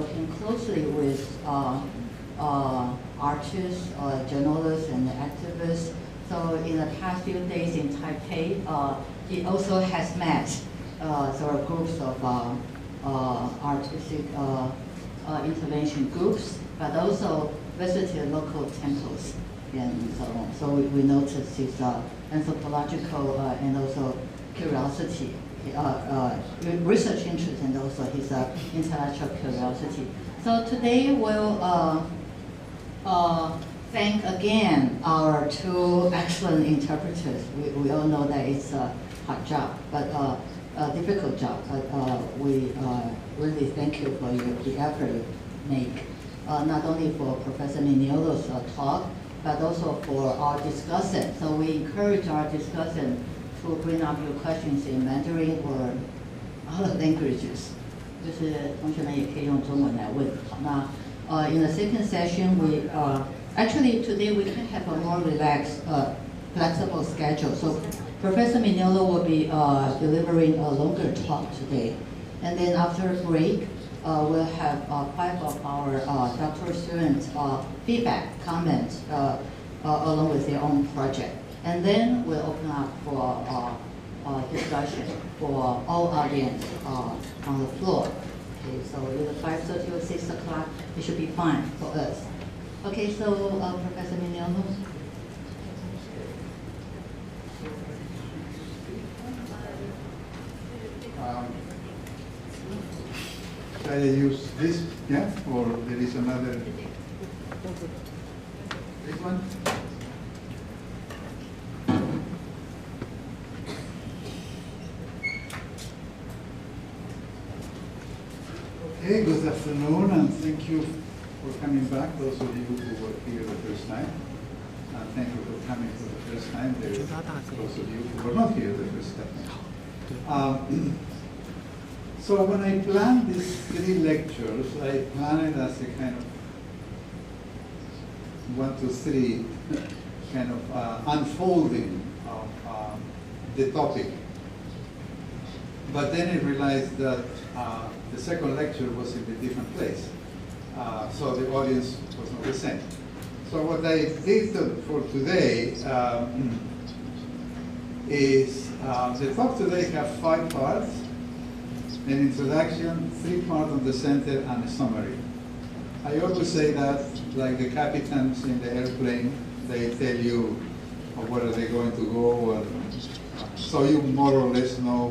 working closely with artists, journalists, and activists. So in the past few days in Taipei, he also has met sort of groups of artistic intervention groups, but also visited local temples and so on. So we noticed his anthropological and also curiosity, research interest, and also his intellectual curiosity. So today we'll thank again our two excellent interpreters. We all know that it's a hard job, but a difficult job. But we really thank you for the effort you make, not only for Professor Mignolo's talk, but also for our discussion. So we encourage our discussion to bring up your questions in Mandarin or other languages. 就是同学们也可以用中文来问。好，那in the second session, we actually today we can have a more relaxed, flexible schedule. So Professor Mignolo will be delivering a longer talk today, and then after a break, we'll have 5 of our doctoral students feedback, comments, along with their own project. And then we'll open up for discussion for all audience on the floor. Okay, so either 5:30 or 6 o'clock, it should be fine for us. Okay, so Professor Mignolo. Should I use this, yeah, or there is another? This one? Okay, good afternoon, and thank you for coming back, those of you who were here the first time. And thank you for coming for the first time. There are those of you who were not here the first time. So when I planned these 3 lectures, I planned it as a kind of 1, 2, 3 kind of unfolding of the topic. But then I realized that the second lecture was in a different place. So the audience was not the same. So what I did for today is the talk today have 5 parts: an introduction, 3 parts on the center, and a summary. I always say that, like the captains in the airplane, they tell you where are they going to go, and so you more or less know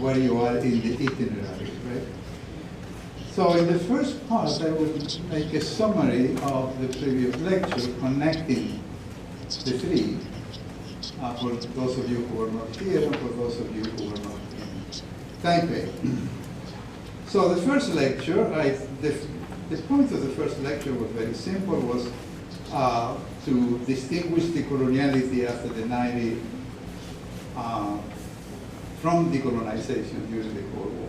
where you are in the itinerary, right? So in the first part, I will make a summary of the previous lecture, connecting the 3, for those of you who are not here and for those of you who are not in Taipei. So the first lecture, the point of the first lecture was very simple, was to distinguish decoloniality after the 90s from decolonization during the Cold War.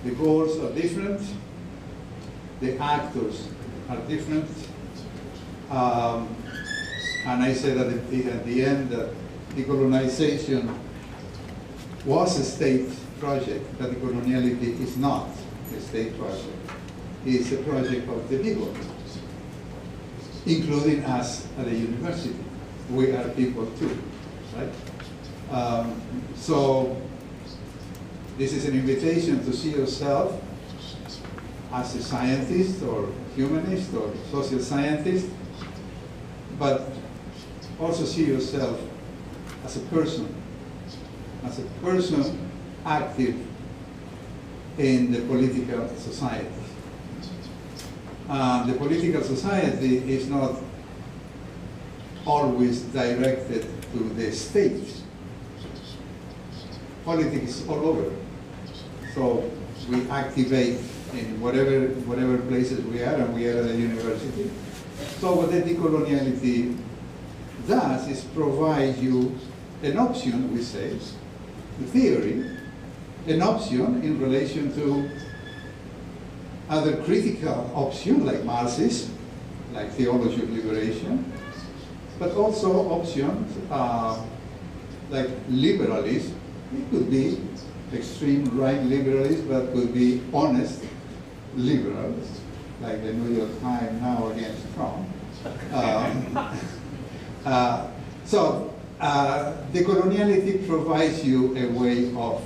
The goals are different, the actors are different, and I said at the end that decolonization was a state project, but decoloniality is not a state project. It's a project of the people, including us at the university. We are people too, right? So this is an invitation to see yourself as a scientist or humanist or social scientist, but also see yourself as a person active in the political society. The political society is not always directed to the state. Politics is all over. So we activate in whatever places we are, and we are at a university. So what the decoloniality does is provide you an option, we say, the theory, an option in relation to other critical options like Marxism, like theology of liberation, but also options like liberalism. It could be extreme right liberalism, but could be honest liberals, like the New York Times now against Trump. Decoloniality provides you a way of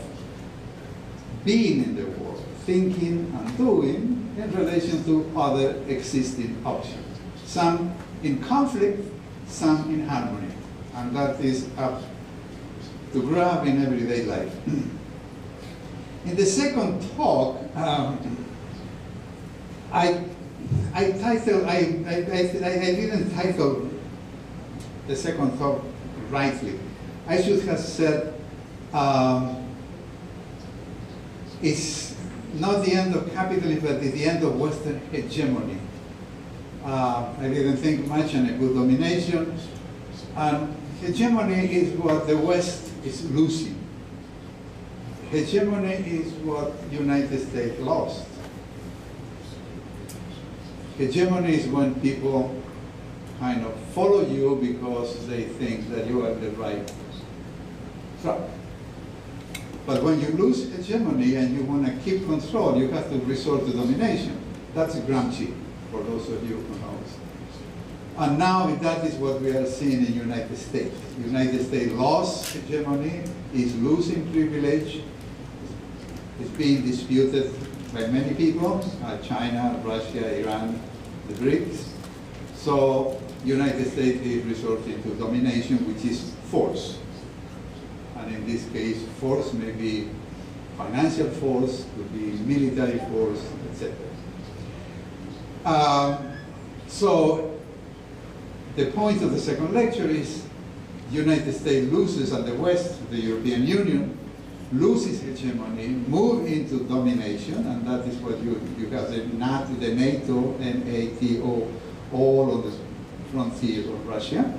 being in the world, thinking and doing in relation to other existing options. Some in conflict, some in harmony. And that is up to grab in everyday life. In the second talk, I didn't title the second talk rightly. I should have said it's not the end of capitalism, but it's the end of Western hegemony. I didn't think much on a good domination. And hegemony is what the West is losing. Hegemony is what the United States lost. Hegemony is when people kind of follow you because they think that you are the right track. But when you lose hegemony and you want to keep control, you have to resort to domination. That's Gramsci, for those of you who know. And now that is what we are seeing in the United States. The United States lost hegemony, is losing privilege, is being disputed by many people, China, Russia, Iran, the BRICS. So United States is resorting to domination, which is force. And in this case, force may be financial force, could be military force, etc. So the point of the second lecture is the United States loses and the West, the European Union, loses hegemony, move into domination, and that is what you have the NATO, NATO, all on the frontier of Russia.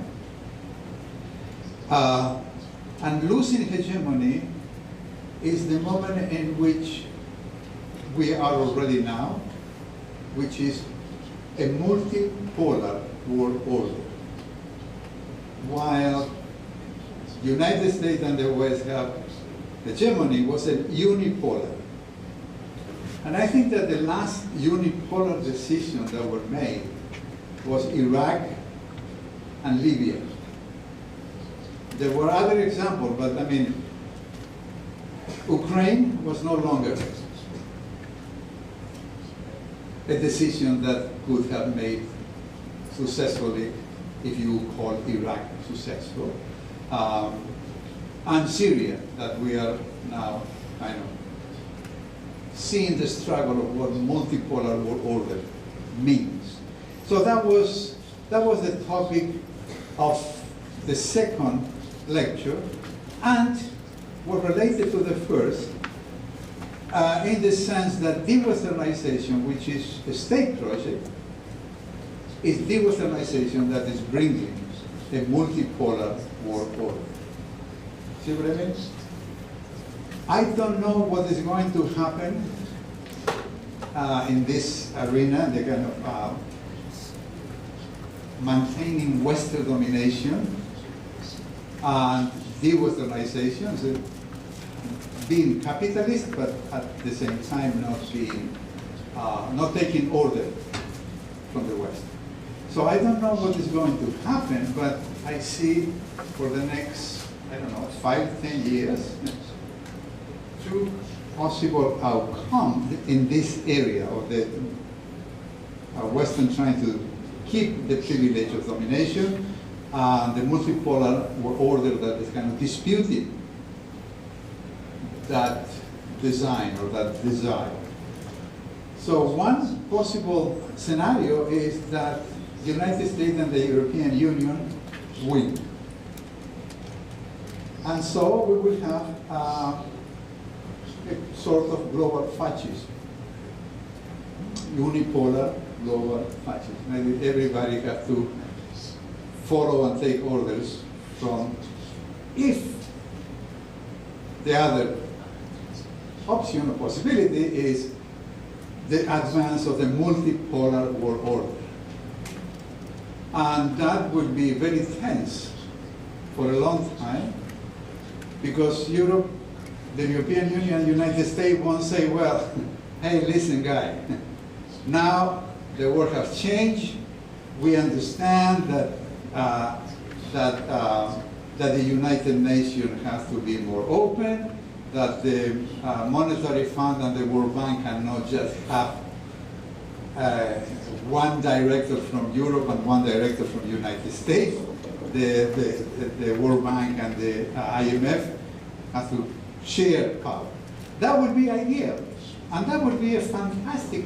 And losing hegemony is the moment in which we are already now, which is a multipolar world order. While the United States and the West have hegemony, was a unipolar. And I think that the last unipolar decision that were made was Iraq and Libya. There were other examples, but I mean, Ukraine was no longer a decision that could have made successfully, if you call Iraq successful. And Syria, that we are now kind of seeing the struggle of what multipolar world order means. So that was the topic of the second lecture, and was related to the first, in the sense that de-Westernization, which is a state project, is de-Westernization that is bringing a multipolar world order. See what I mean? I don't know what is going to happen in this arena, the kind of maintaining Western domination and de-Westernization, so being capitalist, but at the same time not taking order from the West. So I don't know what is going to happen, but I see for the next, I don't know, 5-10 years, two possible outcomes in this area of the Western trying to keep the privilege of domination and the multipolar order that is kind of disputing that design or that desire. So one possible scenario is that the United States and the European Union win. And so we will have a sort of global fascism, unipolar global fascism. Maybe everybody has to follow and take orders from, if the other option or possibility is the advance of the multipolar world order. And that would be very tense for a long time, because Europe, the European Union, and the United States won't say, well, hey, listen, guy, Now the world has changed. We understand that the United Nations has to be more open, that the Monetary Fund and the World Bank cannot just have one director from Europe and one director from the United States. The World Bank and the IMF have to share power. That would be ideal. And that would be a fantastic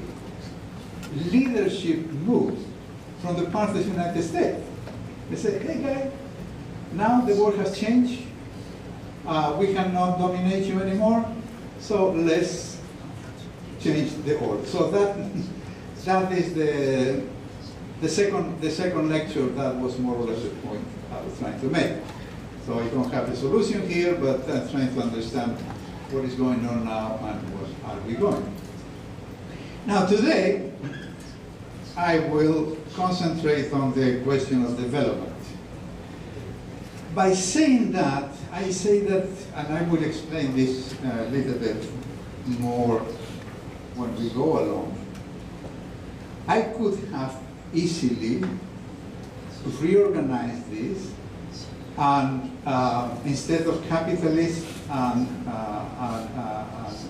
leadership move from the part of the United States. They say, hey guys, now the world has changed. We cannot dominate you anymore. So let's change the order. So that is the second lecture. That was more or less the point I was trying to make. So I don't have the solution here, but I'm trying to understand what is going on now and what are we going. Now today, I will concentrate on the question of development. By saying that, I say that, and I will explain this a little bit more when we go along. I could have easily reorganized this, and instead of capitalist and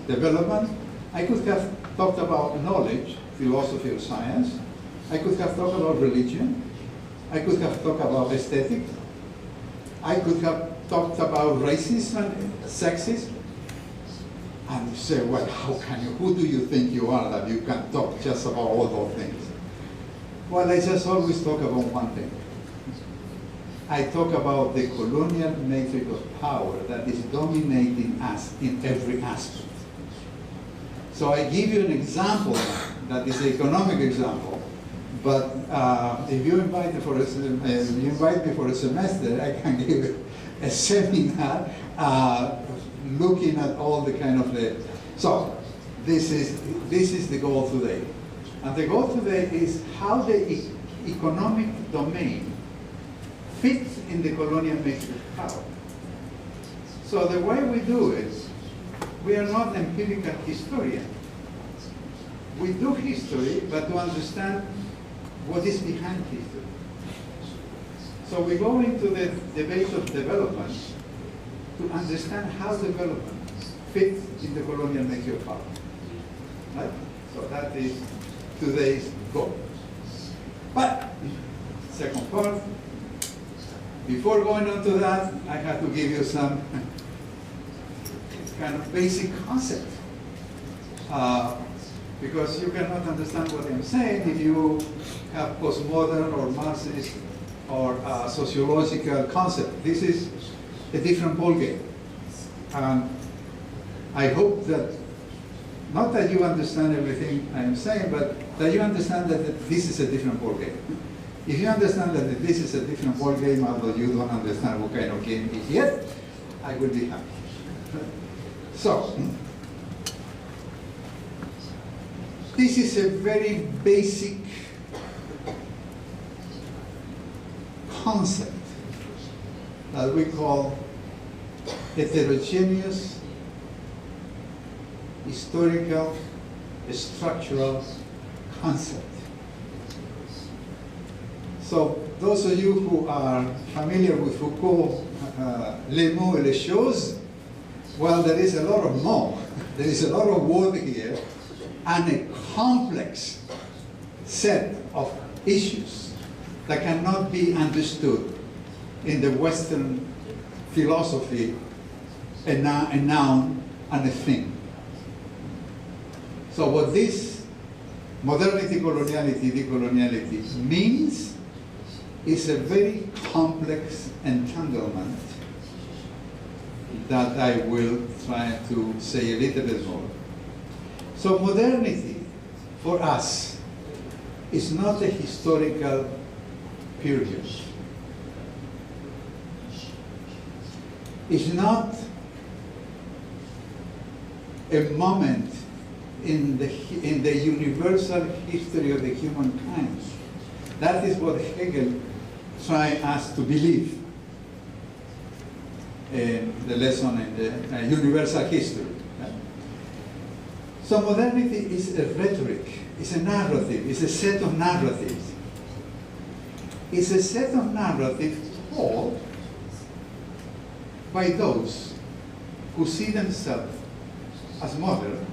development, I could have talked about knowledge, philosophy or science. I could have talked about religion. I could have talked about aesthetics. I could have talked about racism and sexism. And you say, well, how can you, who do you think you are that you can talk just about all those things? Well, I just always talk about one thing. I talk about the colonial matrix of power that is dominating us in every aspect. So I give you an example that is an economic example, but if you invite me for a semester, I can give a seminar looking at all the kind of the. So this is the goal today, and the goal today is how the economic domain fits in the colonial matrix of power. So the way we do it, we are not empirical historians. We do history, but to understand what is behind history. So we go into the debate of development to understand how development fits in the colonial matrix of power. Right? So that is today's goal. But, second part, before going on to that, I have to give you some kind of basic concept. Because you cannot understand what I'm saying if you have postmodern or Marxist or sociological concept. This is a different ballgame. And I hope that, not that you understand everything I am saying, but that you understand that this is a different ballgame. If you understand that this is a different ballgame, although you don't understand what kind of game it is yet, I will be happy. So, this is a very basic concept that we call heterogeneous, historical, structural concept. So those of you who are familiar with Foucault, les mots et les choses, well, there is a lot of mots. There is a lot of word here, and a complex set of issues that cannot be understood in the Western philosophy, a noun and a thing. So what this modernity, coloniality, decoloniality means is a very complex entanglement that I will try to say a little bit more. So modernity, for us, is not a historical period. It's not a moment in the universal history of the humankind. That is what Hegel tried us to believe in the lesson in the universal history. So modernity is a rhetoric, it's a narrative, it's a set of narratives. It's a set of narratives told by those who see themselves as modern,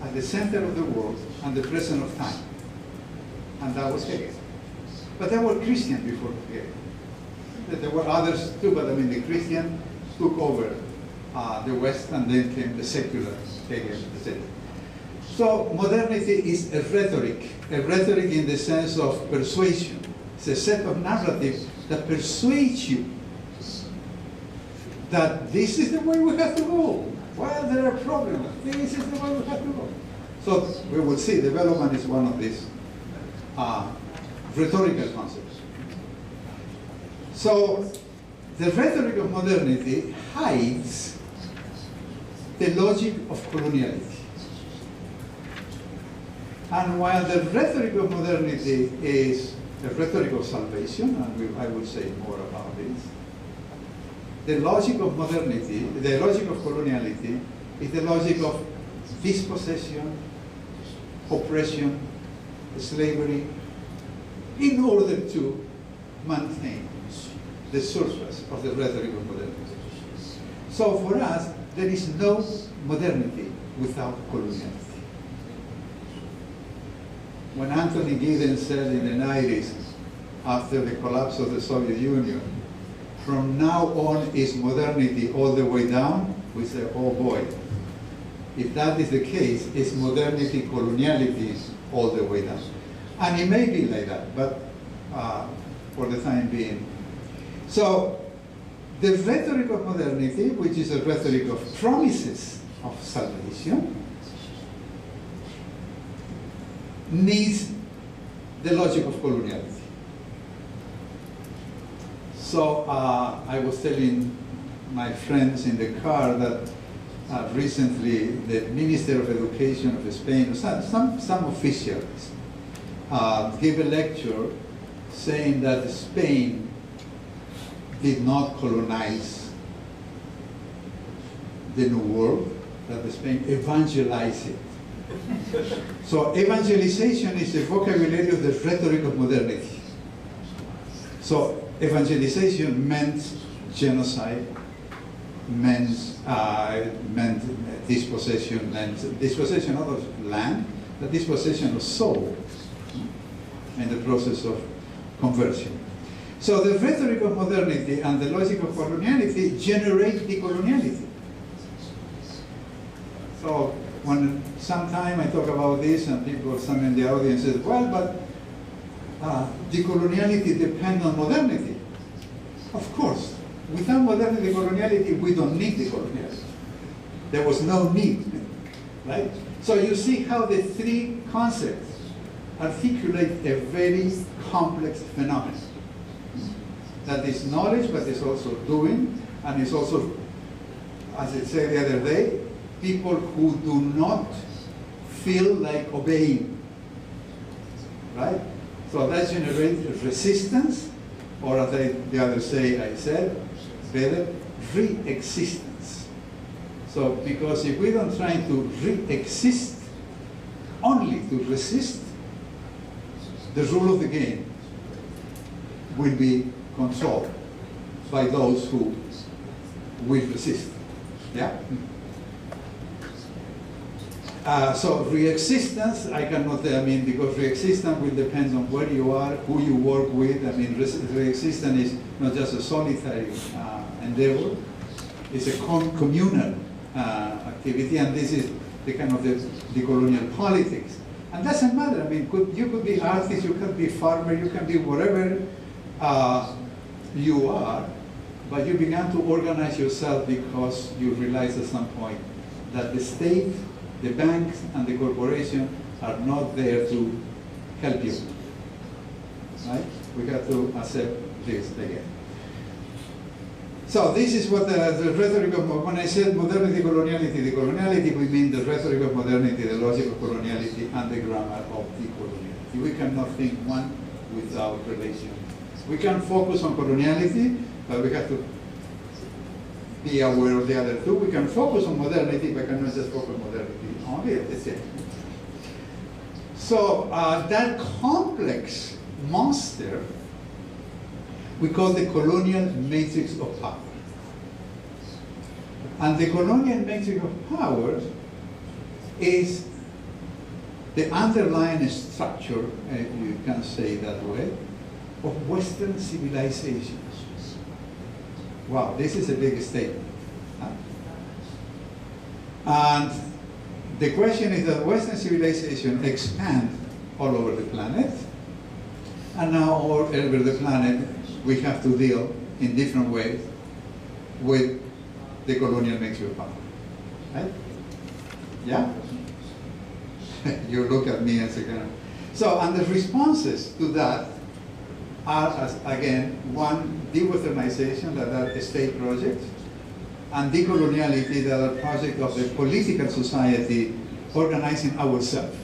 at the center of the world and the present of time. And that was Hegel. But there were Christians before Hegel. There were others too, but I mean the Christian took over the West, and then came the secular Hegel, etc. So modernity is a rhetoric in the sense of persuasion. It's a set of narratives that persuades you that this is the way we have to go. Well, there are problems. This is the way we have to go. So we will see development is one of these rhetorical concepts. So the rhetoric of modernity hides the logic of coloniality. And while the rhetoric of modernity is a rhetoric of salvation, and I will say more about this, the logic of modernity, the logic of coloniality, is the logic of dispossession, oppression, slavery, in order to maintain the surface of the rhetoric of modernity. So for us, there is no modernity without coloniality. When Anthony Giddens said in the 90s, after the collapse of the Soviet Union, from now on is modernity all the way down, we say, oh boy. If that is the case, is modernity coloniality all the way down? And it may be like that, but for the time being. So the rhetoric of modernity, which is a rhetoric of promises of salvation, needs the logic of coloniality. So I was telling my friends in the car that recently the Minister of Education of Spain, some officials, gave a lecture saying that Spain did not colonize the New World, that Spain evangelized it. So evangelization is the vocabulary of the rhetoric of modernity. So evangelization meant genocide, meant dispossession, meant dispossession not of land, but dispossession of soul in the process of conversion. So the rhetoric of modernity and the logic of coloniality generate decoloniality. So when sometime I talk about this and people, some in the audience says, well, but decoloniality depends on modernity. Of course, without modernity coloniality, we don't need decoloniality. There was no need, right? So you see how the three concepts articulate a very complex phenomenon. That is knowledge, but it's also doing, and it's also, as I said the other day, people who do not feel like obeying, right? So that generates resistance, or as the others say, I said, better, re-existence. So because if we don't try to re-exist, only to resist, the rule of the game will be controlled by those who will resist. Yeah? So re-existence, I cannot, because re-existence will depend on where you are, who you work with. Re-existence is not just a solitary endeavor, it's a communal activity, and this is the kind of the colonial politics. And doesn't matter, you could be artist, you can be farmer, you can be whatever you are, but you began to organize yourself because you realize at some point that the state, the banks, and the corporation are not there to help you, right? We have to accept this again. So this is what the rhetoric of, when I said modernity, coloniality, decoloniality, we mean the rhetoric of modernity, the logic of coloniality, and the grammar of decoloniality. We cannot think one without relation. We can focus on coloniality, but we have to be aware of the other two. We can focus on modernity, but cannot just focus on modernity only. That's it. So that complex monster we call the colonial matrix of power. And the colonial matrix of power is the underlying structure, you can say that way, of Western civilization. Wow, this is a big statement. Huh? And the question is that Western civilization expands all over the planet, and now all over the planet we have to deal in different ways with the colonial matrix of power. Right? Yeah? You look at me and say, so, and the responses to that are, as, again, one, de-Westernization, that are state projects, and decoloniality, that are projects of the political society organizing ourselves.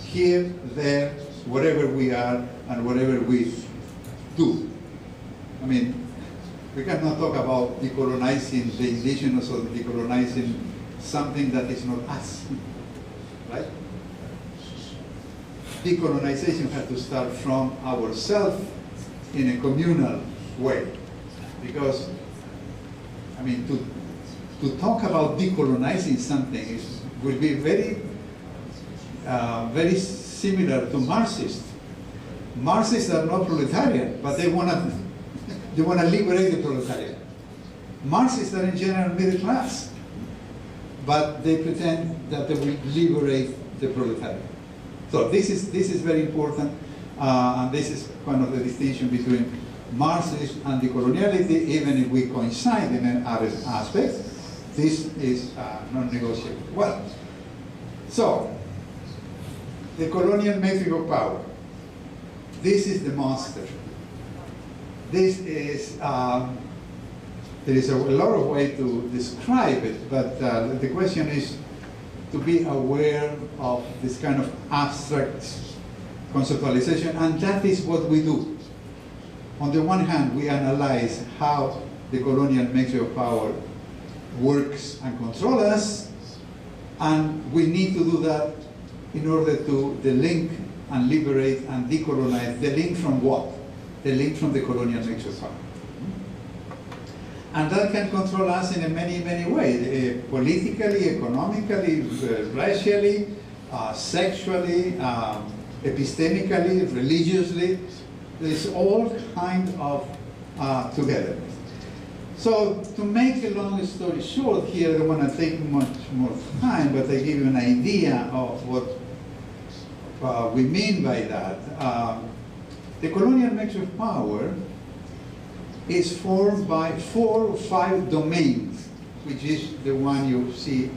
Here, there, wherever we are, and whatever we do. I mean, we cannot talk about decolonizing the indigenous or decolonizing something that is not us, right? Decolonization has to start from ourselves in a communal way. Because, I mean, to talk about decolonizing something will be very, very similar to Marxists. Marxists are not proletarian, but they want to liberate the proletariat. Marxists are in general middle class, but they pretend that they will liberate the proletariat. So this is very important, and this is one of the distinction between Marxism and decoloniality. Even if we coincide in other aspects, this is non-negotiable. Well, so the colonial matrix of power. This is the monster. This is, there is a lot of ways to describe it, but the question is to be aware of this kind of abstract conceptualization, and that is what we do. On the one hand, we analyze how the colonial matrix of power works and controls us, and we need to do that in order to delink and liberate and decolonize. The link from what? The link from the colonial matrix of power. And that can control us in many, many ways, politically, economically, racially, sexually, epistemically, religiously. There's all kind of togetherness. So to make a long story short here, I don't want to take much more time, but I give you an idea of what we mean by that. The colonial matrix of power is formed by 4 or 5 domains, which is the one you see.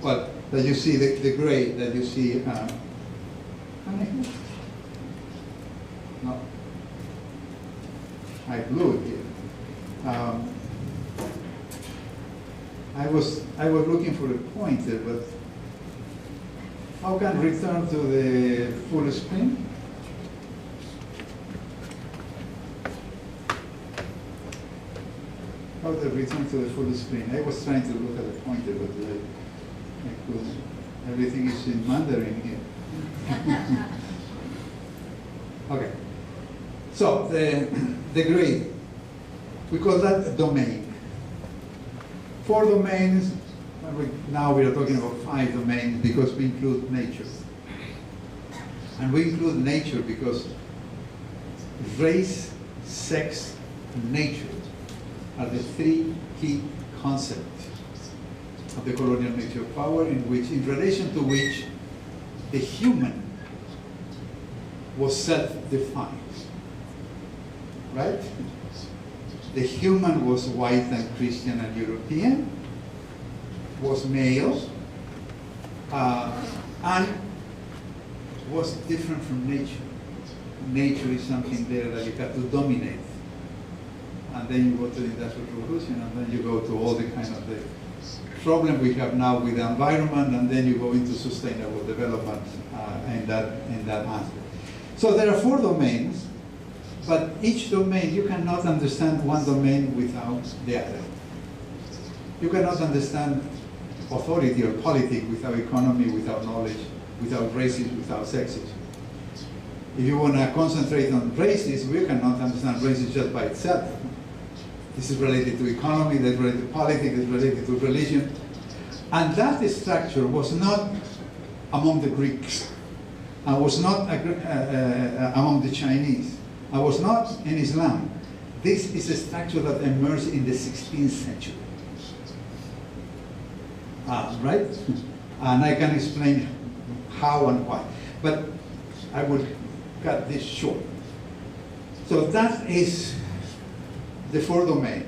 Well, that you see the gray, that you see. No, I blew it here. I was looking for a pointer, but how can I return to the full screen? How to return to the full screen? I was trying to look at the pointer, but I couldn't. Everything is in Mandarin here. Okay. So the grid, we call that a domain. 4 domains. Now we are talking about 5 domains because we include nature. And we include nature because race, sex, and nature are the 3 key concepts of the colonial nature of power, in relation to which the human was self-defined, right? The human was white and Christian and European, was male, and was different from nature. Nature is something there that you have to dominate. And then you go to the Industrial Revolution, and then you go to all the kind of the problem we have now with the environment, and then you go into sustainable development in that aspect. So there are 4 domains But each domain, you cannot understand one domain without the other. You cannot understand authority or politics without economy, without knowledge, without racism, without sexism. If you want to concentrate on racism, we cannot understand racism just by itself. This is related to economy, that's related to politics, that's related to religion. And that structure was not among the Greeks. I was not among the Chinese. I was not in Islam. This is a structure that emerged in the 16th century. Right? And I can explain how and why. But I will cut this short. So that is the fourth domain.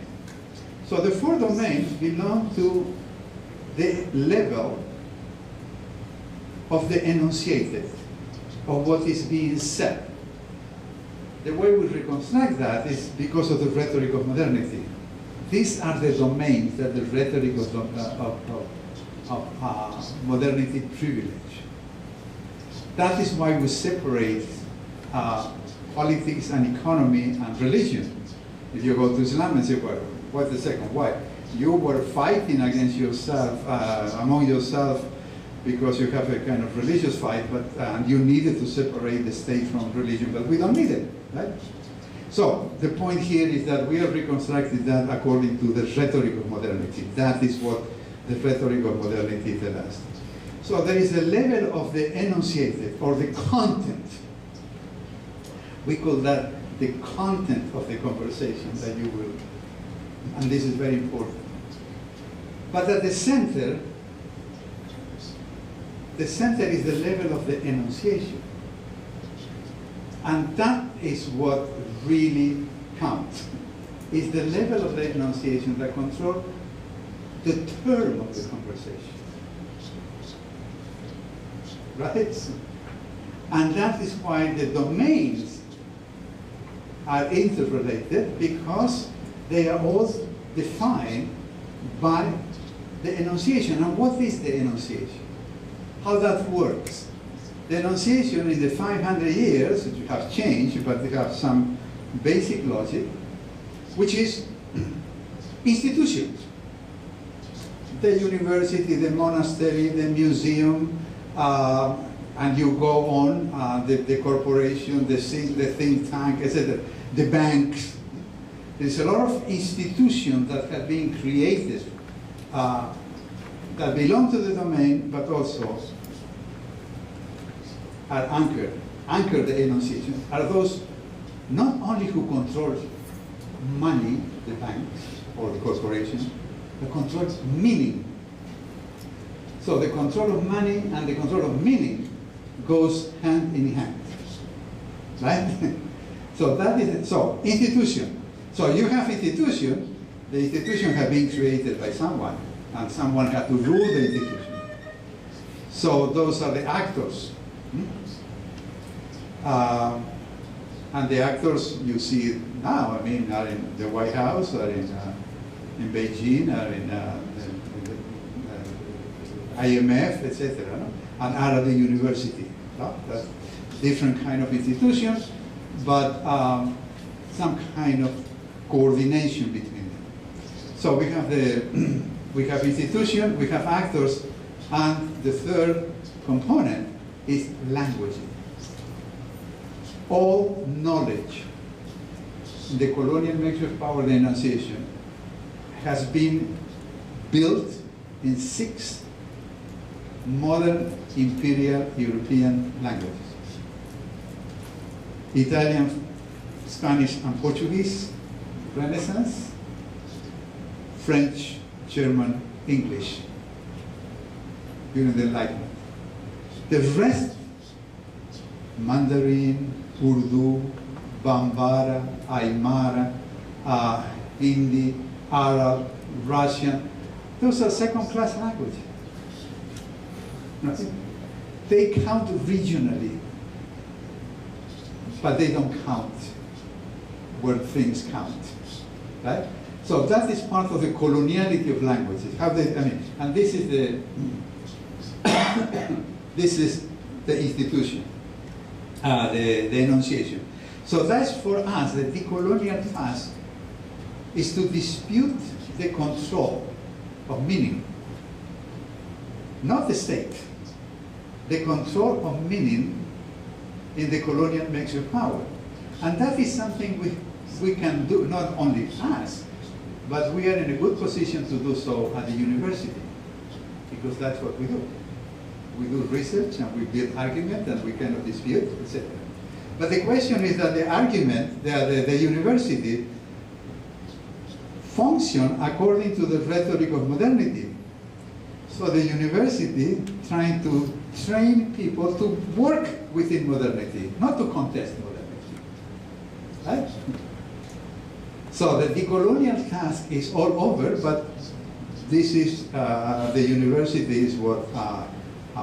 So the fourth domain belongs to the level of the enunciated, of what is being said. The way we reconstruct that is because of the rhetoric of modernity. These are the domains that the rhetoric of modernity privilege. That is why we separate politics and economy and religion. If you go to Islam and say, well, what's the second? Why? You were fighting against yourself, among yourself, because you have a kind of religious fight, but you needed to separate the state from religion, but we don't need it, right? So the point here is that we have reconstructed that according to the rhetoric of modernity. That is what the rhetoric of modernity tells us. So there is a level of the enunciated, or the content. We call that the content of the conversation that you will, and this is very important. But at the center is the level of the enunciation. And that is what really counts. Is the level of the enunciation that controls the term of the conversation. Right? And that is why the domains are interrelated, because they are all defined by the enunciation. And what is the enunciation? How that works? The enunciation in the 500 years, which have changed, but they have some basic logic, which is institutions. The university, the monastery, the museum, and you go on, the corporation, the think tank, etc., the banks. There's a lot of institutions that have been created that belong to the domain, but also are anchored the enunciation, are those not only who control money, the banks or the corporation, but controls meaning. So the control of money and the control of meaning goes hand in hand, right? So that is it. So institution. So you have institution. The institution has been created by someone, and someone had to rule the institution. So those are the actors. And the actors you see now, I mean, are in the White House, are in Beijing, are in IMF, etc., no? And are at the university. No? That's different kind of institutions, but some kind of coordination between them. So we have we have institution, we have actors, and the third component is language. All knowledge in the colonial mixture of power enunciation has been built in 6 modern imperial European languages: Italian, Spanish, and Portuguese, Renaissance, French, German, English, during the Enlightenment. The rest, Mandarin, Urdu, Bambara, Aymara, Hindi, Arab, Russian, those are second-class languages. They count regionally, but they don't count where things count, right? So that is part of the coloniality of languages. How they, I mean, and this is the this is the institution, the enunciation. So that's for us, the decolonial task is to dispute the control of meaning, not the state, the control of meaning in the colonial mix of power. And that is something we can do, not only us, but we are in a good position to do so at the university, because that's what we do. We do research and we build argument and we cannot dispute, etc. But the question is that the argument, the university, function according to the rhetoric of modernity. So the university trying to train people to work within modernity, not to contest modernity. Right? So the decolonial task is all over, but this is, the university is what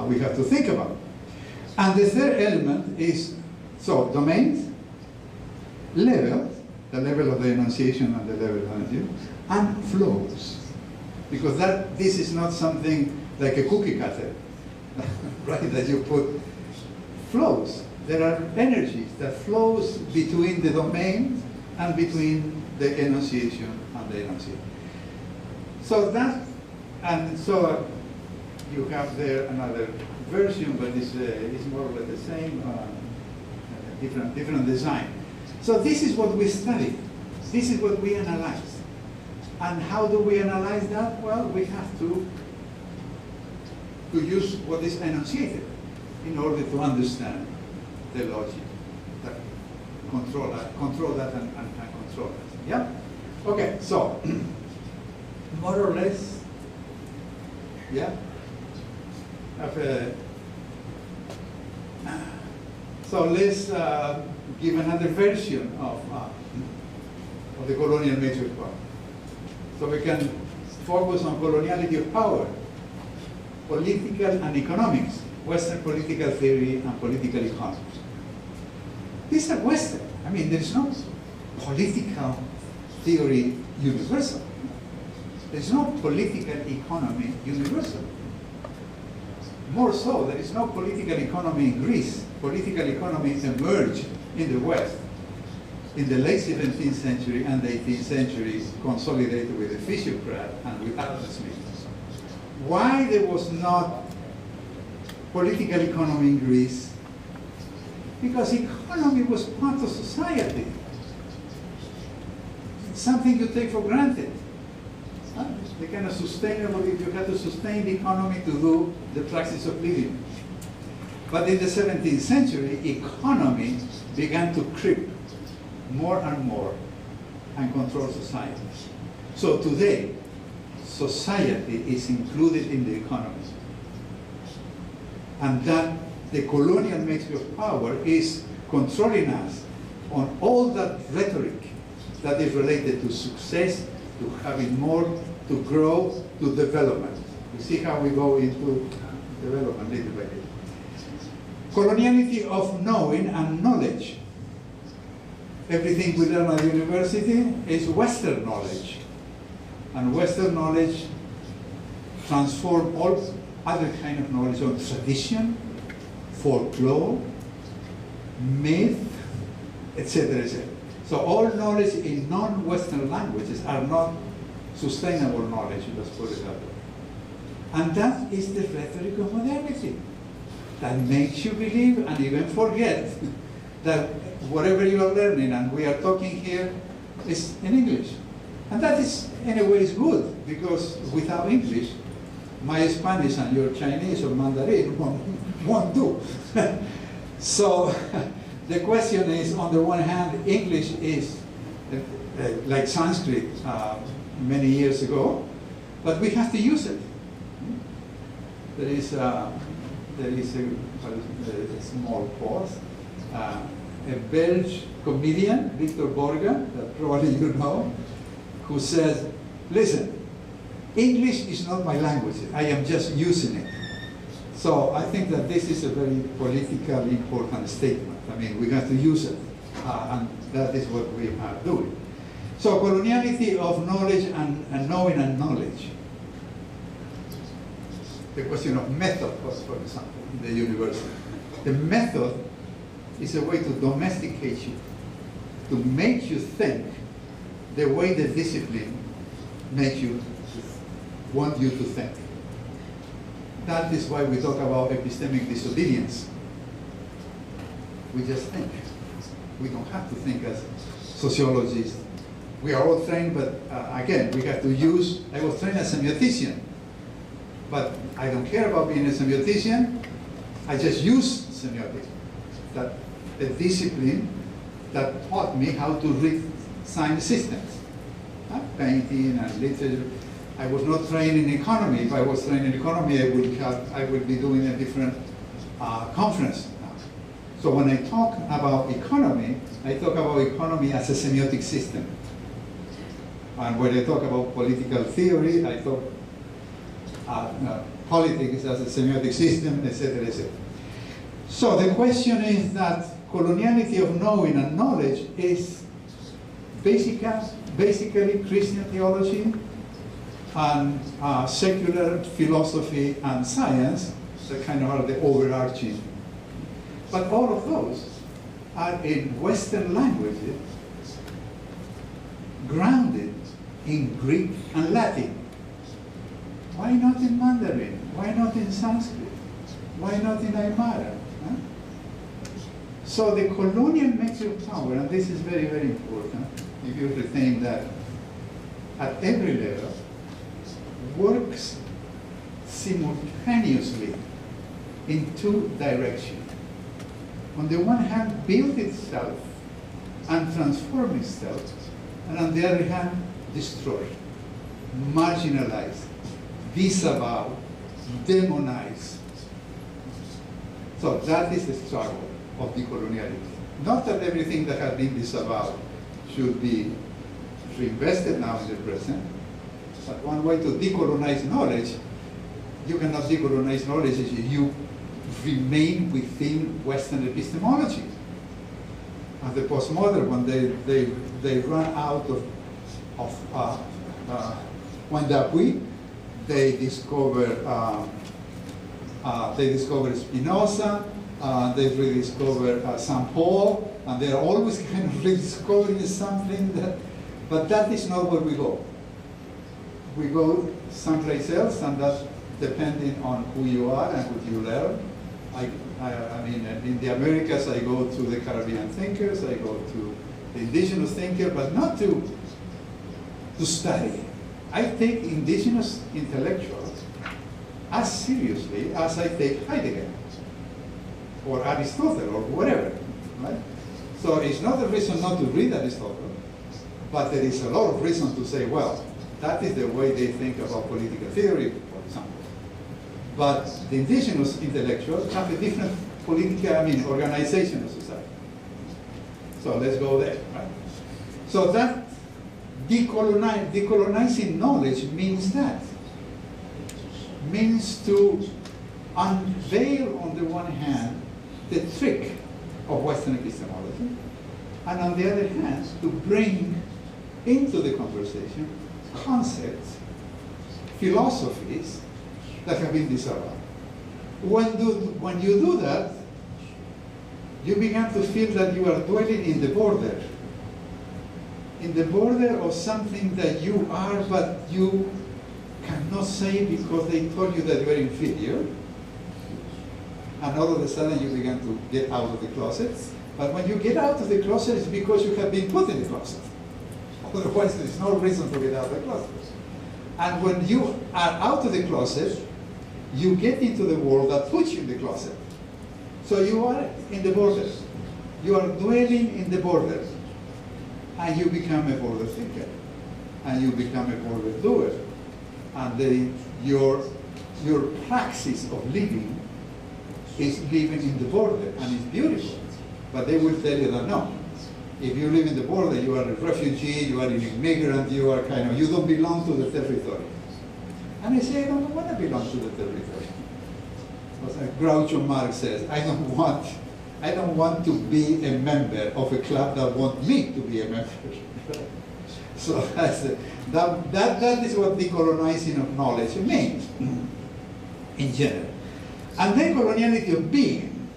we have to think about. And the third element is, so domains, levels, the level of the enunciation and the level of the enunciation, and flows. Because this is not something like a cookie cutter, right, that you put flows. There are energies that flows between the domain and between the enunciation and the enunciation. So that, and so you have there another version, but it's more or less the same, different design. So this is what we study. This is what we analyze. And how do we analyze that? Well, we have to use what is enunciated in order to understand the logic that control that and control that. Yeah? Okay, so more or less, yeah? So let's give another version of the colonial major power. So we can focus on coloniality of power, political and economics, Western political theory and political economy. These are Western. I mean, there is no political theory universal. There is no political economy universal. More so, there is no political economy in Greece. Political economy emerged in the West in the late 17th century and the 18th century, consolidated with the Fisher-Pratt and with Adam Smith. Why there was not political economy in Greece? Because economy was part of society. It's something you take for granted. The kind of sustainable, you have to sustain the economy to do the practice of living. But in the 17th century, economy began to creep more and more and control society. So today, society is included in the economy. And that the colonial mixture of power is controlling us on all that rhetoric that is related to success, to having more, to grow, to development. You see how we go into development little by little. Coloniality of knowing and knowledge. Everything we learn at the university is Western knowledge. And Western knowledge transforms all other kind of knowledge on tradition, folklore, myth, etc., etc. So all knowledge in non-Western languages are not sustainable knowledge, let's put it that way. And that is the rhetoric of modernity that makes you believe and even forget that whatever you are learning and we are talking here is in English. And that is, in a way, is good, because without English, my Spanish and your Chinese or Mandarin won't do. So the question is, on the one hand, English is like Sanskrit many years ago, but we have to use it. There is a small pause. A Belgian comedian, Victor Borga, that probably you know, who says, listen, English is not my language, I am just using it. So I think that this is a very politically important statement. I mean, we have to use it, and that is what we are doing. So coloniality of knowledge and knowing and knowledge. The question of method, for example, in the university. The method is a way to domesticate you. to make you think the way the discipline makes you want you to think. That is why we talk about epistemic disobedience. We just think. We don't have to think as sociologists. We are all trained, but again, we have to use, I was trained as a semiotician, but I don't care about being a semiotician. I just use semiotics. That a discipline that taught me how to read science systems, painting and literature. I was not trained in economy. If I was trained in economy, I would be doing a different conference now. So when I talk about economy, I talk about economy as a semiotic system. And when I talk about political theory, I talk politics as a semiotic system, etc., etc. So the question is that coloniality of knowing and knowledge is basically Christian theology and secular philosophy and science that kind of are the overarching. But all of those are in Western languages grounded in Greek and Latin. Why not in Mandarin? Why not in Sanskrit? Why not in Aymara? Huh? So the colonial mixture of power, and this is very, very important, if you retain that, at every level, works simultaneously in two directions. On the one hand, build itself and transform itself, and on the other hand, destroy, marginalize, disavow, demonize. So that is the struggle of decoloniality. Not that everything that has been disavowed should be reinvested now in the present, but one way to decolonize knowledge, you cannot decolonize knowledge if you remain within Western epistemology. And the postmodern one, they run out of Juan d'Apuy, they discover Spinoza, they rediscover St. Paul, and they're always kind of rediscovering something that, but that is not where we go. We go someplace else, and that's depending on who you are and what you learn. I mean, in the Americas, I go to the Caribbean thinkers, I go to the indigenous thinker, but not to study. I take indigenous intellectuals as seriously as I take Heidegger or Aristotle or whatever, right? So it's not a reason not to read Aristotle, but there is a lot of reason to say, well, that is the way they think about political theory, for example. But the indigenous intellectuals have a different political, organization of society. So let's go there, right? So that decolonizing knowledge means that. Means to unveil, on the one hand, the trick of Western epistemology, and on the other hand, to bring into the conversation concepts, philosophies that have been disavowed. When you do that, you begin to feel that you are dwelling in the border of something that you are, but you cannot say because they told you that you are inferior. And all of a sudden you begin to get out of the closet. But when you get out of the closet, it's because you have been put in the closet. Otherwise, there's no reason to get out of the closet. And when you are out of the closet, you get into the world that puts you in the closet. So you are in the border. You are dwelling in the border. And you become a border thinker. And you become a border doer. And your praxis of living is living in the border, and it's beautiful. But they will tell you that no. If you live in the border, you are a refugee, you are an immigrant, you are you don't belong to the territory. And I say, I don't want to belong to the territory. As Groucho Marx says, I don't want to be a member of a club that wants me to be a member. So that is what decolonizing of knowledge means in general. And then coloniality of being.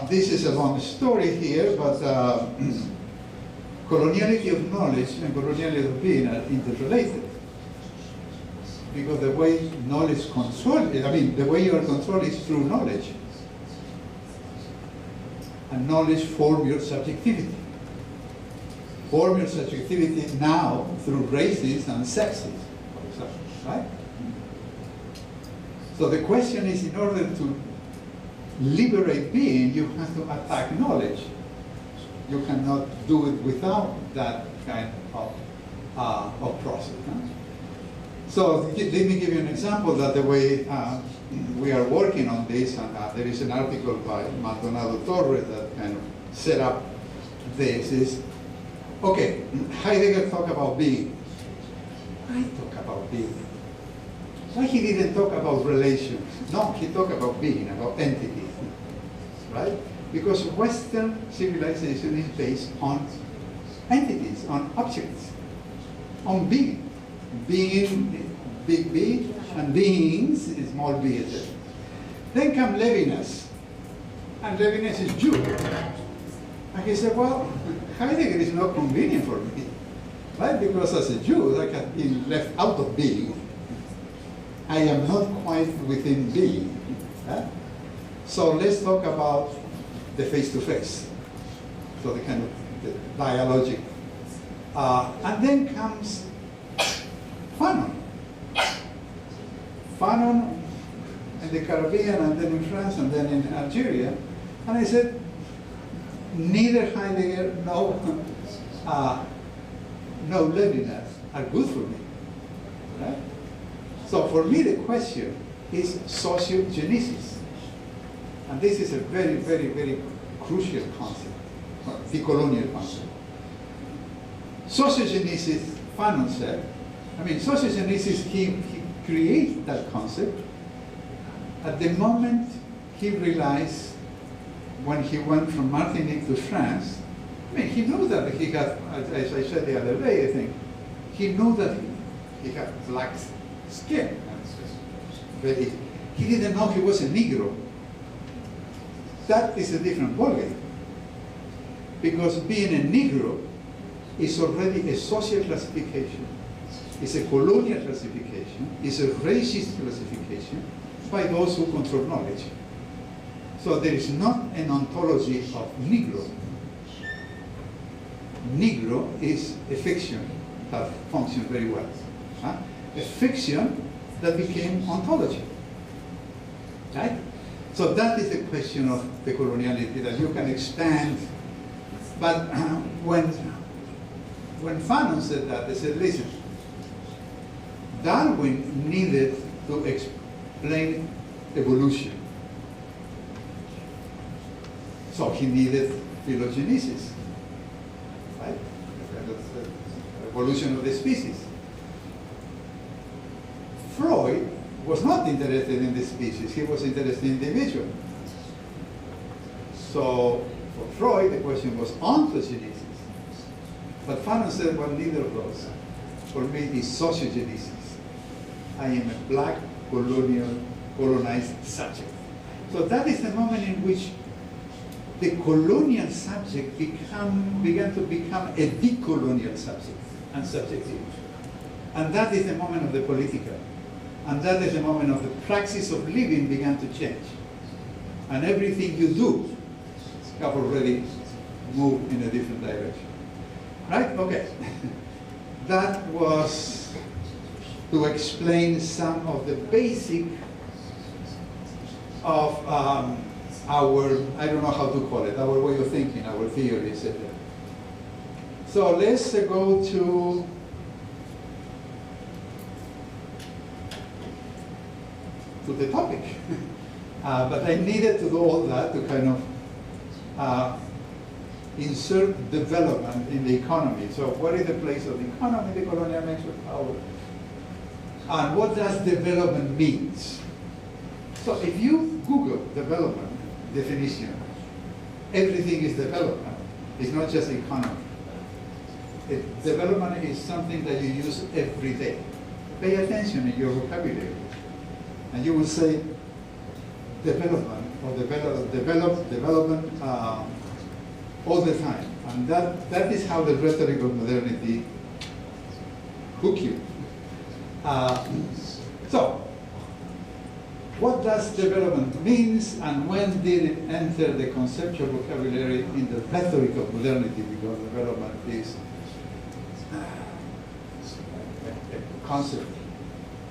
This is a long story here, but coloniality of knowledge and coloniality of being are interrelated. Because the way knowledge controls, the way you are controlled is through knowledge. And knowledge forms your subjectivity. Form your subjectivity now through races and sexes, for example, right? So the question is, in order to liberate being, you have to attack knowledge. You cannot do it without that kind of process. Huh? So let me give you an example that the way we are working on this, and there is an article by Mignolo that kind of set up this, is, okay, Heidegger talked about being. I talk about being. Why he didn't talk about relations? No, he talked about being, about entities, right? Because Western civilization is based on entities, on objects, on being. Being, big B, and beings, small b, etc. Then come Levinas, and Levinas is Jew. And he said, well, Heidegger is not convenient for me, right? Because as a Jew, I have been left out of being. I am not quite within being. Right? So let's talk about the face-to-face. So the kind of the dialogic. And then comes Fanon. Fanon in the Caribbean, and then in France, and then in Algeria. And I said, neither Heidegger nor Levinas are good for me. Right? So for me, the question is sociogenesis. And this is a very, very, very crucial concept, decolonial concept. Sociogenesis, Fanon said, sociogenesis, he created that concept at the moment he realized, when he went from Martinique to France, he knew that he had, as I said the other day, I think, he knew that he had black skin. But he didn't know he was a Negro. That is a different ballgame. Because being a Negro is already a social classification. It's a colonial classification. It's a racist classification by those who control knowledge. So there is not an ontology of Negro. Negro is a fiction that functions very well. Huh? A fiction that became ontology. Right? So that is the question of the coloniality that you can expand. But when Fanon said that, they said, listen, Darwin needed to explain evolution. So he needed phylogenesis, right? The evolution of the species. Freud was not interested in the species, he was interested in the individual. So for Freud, the question was ontogenesis. But Fanon said, well, neither of those. For me, it is sociogenesis. I am a black, colonized subject. So that is the moment in which the colonial subject began to become a decolonial subject and subjective. And that is the moment of the political. And that is the moment of the praxis of living began to change. And everything you do have already moved in a different direction. Right? Okay. That was to explain some of the basic of our, I don't know how to call it, our way of thinking, our theory, etc. So let's go to the topic. But I needed to do all that to kind of insert development in the economy. So what is the place of the economy in the colonial mix of power? And what does development mean? So if you Google development definition, everything is development. It's not just economy. Development is something that you use every day. Pay attention in your vocabulary. And you will say development or development all the time. And that is how the rhetoric of modernity hook you. So, what does development means, and when did it enter the conceptual vocabulary in the rhetoric of modernity? Because development is a concept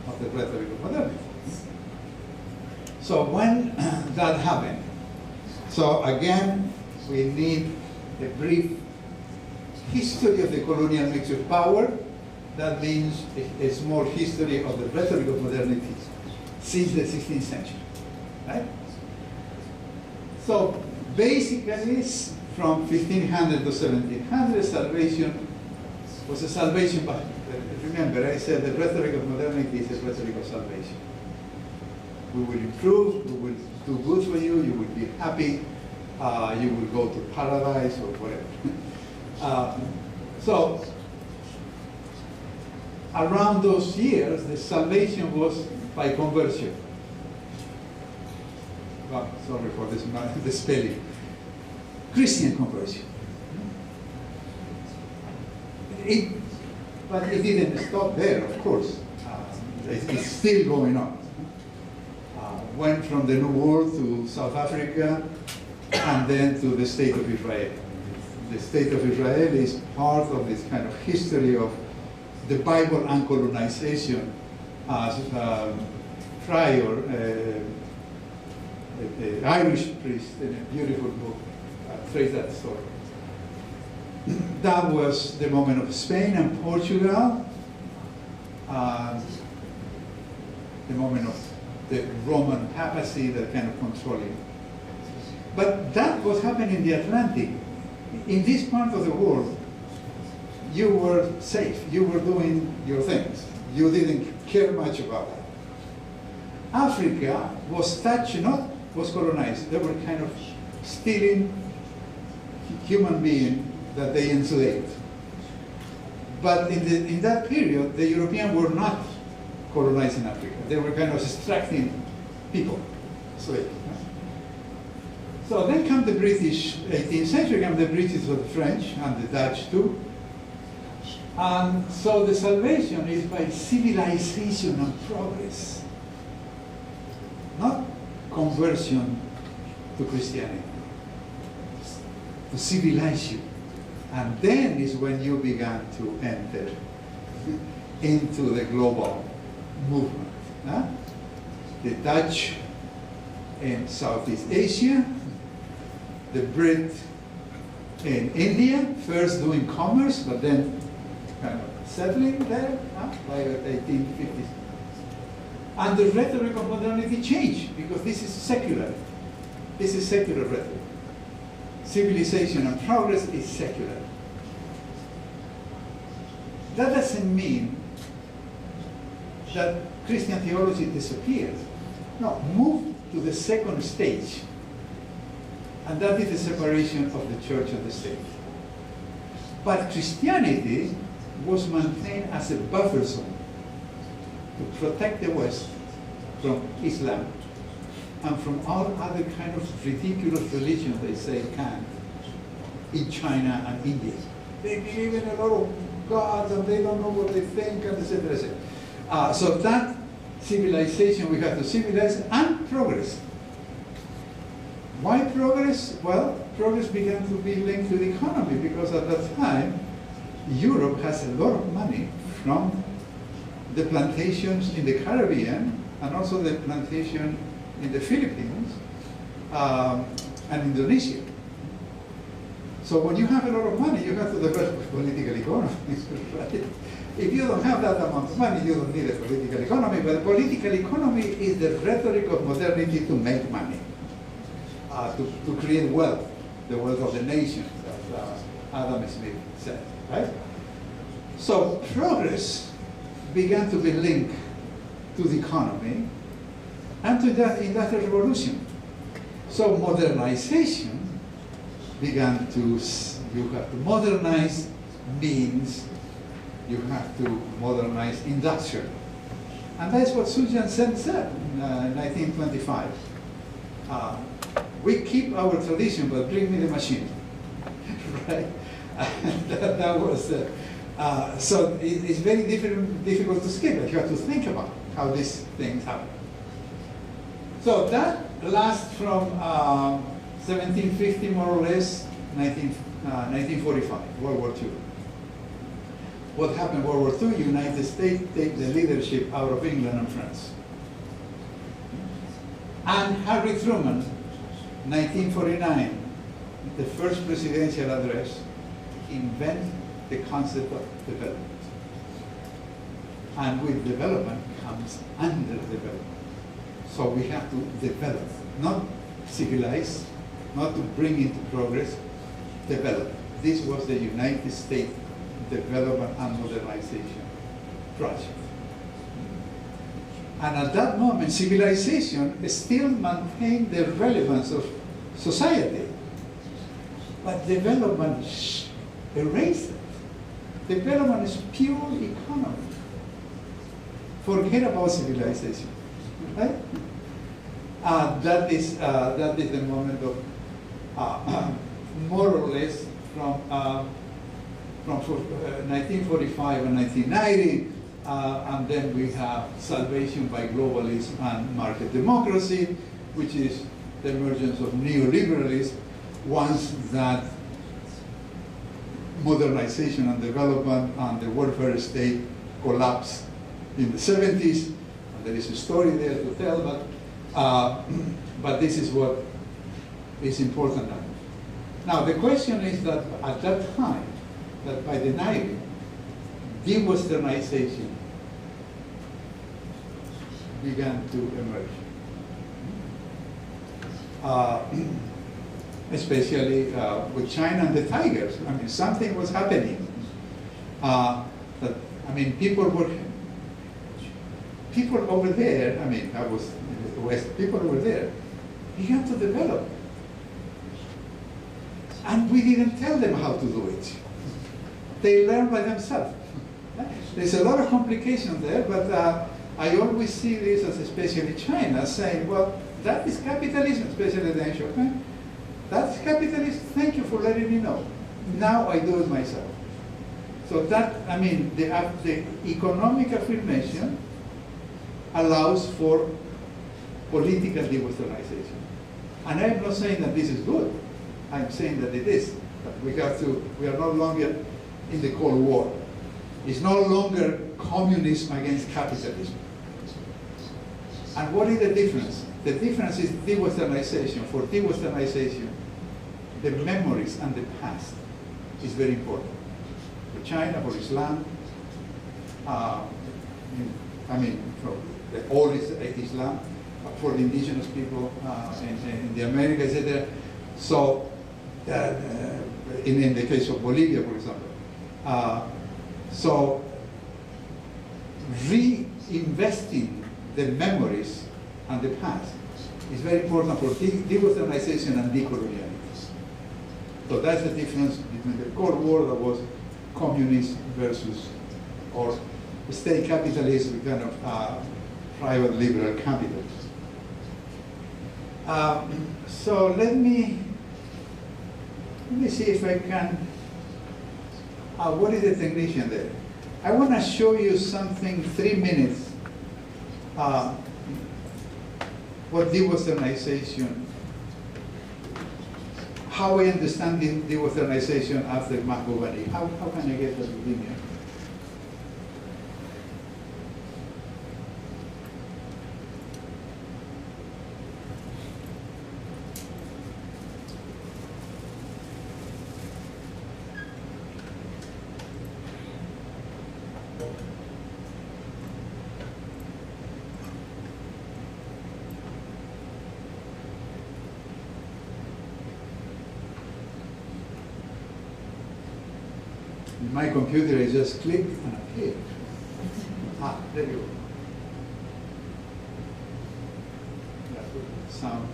of the rhetoric of modernity. So when that happened, so again, we need a brief history of the colonial mix of power. That means a small history of the rhetoric of modernity since the 16th century, right? So basically, from 1500 to 1700, salvation was a salvation, but remember, I said the rhetoric of modernity is a rhetoric of salvation. We will improve, we will do good for you, you will be happy, you will go to paradise or whatever. So around those years, the salvation was by conversion. Well, sorry for this, the spelling. Christian conversion. But it didn't stop there, of course. It's still going on. Went from the New World to South Africa, and then to the State of Israel. The State of Israel is part of this kind of history of the Bible and colonization, as Prior, an Irish priest, in a beautiful book, traces that story. That was the moment of Spain and Portugal, the moment of the Roman papacy, that kind of controlling. But that was happening in the Atlantic. In this part of the world, you were safe. You were doing your things. You didn't care much about that. Africa was was colonized. They were kind of stealing human beings that they enslaved. But in that period, the Europeans were not colonizing Africa. They were kind of extracting people, slaves. So then come the British, 18th century, come the British or the French, and the Dutch too. And so the salvation is by civilization and progress, not conversion to Christianity, to civilize you. And then is when you began to enter into the global movement. The Dutch in Southeast Asia, the Brit in India, first doing commerce, but then kind of settling there by the 1850s. And the rhetoric of modernity changed, because this is secular. This is secular rhetoric. Civilization and progress is secular. That doesn't mean that Christian theology disappeared. No, moved to the second stage. And that is the separation of the church and the state. But Christianity was maintained as a buffer zone to protect the West from Islam and from all other kind of ridiculous religions they say can in China and India. They believe in a lot of gods and they don't know what they think, and etc. etc. So that civilization, we have to civilize and progress. Why progress? Well, progress began to be linked to the economy, because at that time, Europe has a lot of money from the plantations in the Caribbean and also the plantation in the Philippines and Indonesia. So when you have a lot of money, you have to develop political economy, right? If you don't have that amount of money, you don't need a political economy, but political economy is the rhetoric of modernity to make money, to create wealth, the wealth of the nation, as Adam Smith said, right? So progress began to be linked to the economy and to that industrial revolution. So modernization began to, you have to modernize means you have to modernize industrial. And that's what Sun Yat-sen said in 1925. we keep our tradition, but bring me the machine, right? that was, so it's very difficult to skip it. You have to think about how these things happen. So that lasts from 1750 more or less, 1945, World War II. What happened in World War II? United States take the leadership out of England and France. And Harry Truman, 1949, the first presidential address, invent the concept of development. And with development comes underdevelopment. So we have to develop, not civilize, not to bring into progress, develop. This was the United States Development and Modernization Project. And at that moment, civilization still maintained the relevance of society, but development erased it. Development is pure economy. Forget about civilization, right? That is the moment of more or less from 1945 and 1990, and then we have salvation by globalism and market democracy, which is the emergence of neoliberalism. Once that modernization and development and the welfare state collapsed in the 70s, and there is a story there to tell, but this is what is important now. Now the question is that at that time, that by the 90s, de-Westernization began to emerge. Especially with China and the tigers. I mean, something was happening. People over there, I mean, I was in the West, people over there began to develop. And we didn't tell them how to do it. They learned by themselves. There's a lot of complications there, but I always see this as especially China saying, well, that is capitalism, especially the Deng Xiaoping. That's capitalism, thank you for letting me know. Now I do it myself. So that, I mean, the economic affirmation allows for political de-Westernization. And I'm not saying that this is good. I'm saying that it is. But we are no longer in the Cold War. It's no longer communism against capitalism. And what is the difference? The difference is de-Westernization. For de-Westernization, the memories and the past is very important. For China, for Islam, for the old Islam, for the indigenous people in the Americas, etc. So, in the case of Bolivia, for example. So, reinvesting the memories and the past is very important for de-Westernization and decoloniality. So that's the difference between the Cold War that was communist versus, or state capitalism, kind of private liberal capitalism. So let me see if I can, what is the technician there? I want to show you something, 3 minutes, what de-Westernization, how I understand de-Westernization after Mahbub Ali. How can I get that linear? In my computer, I just click and appear. There you go. Sound.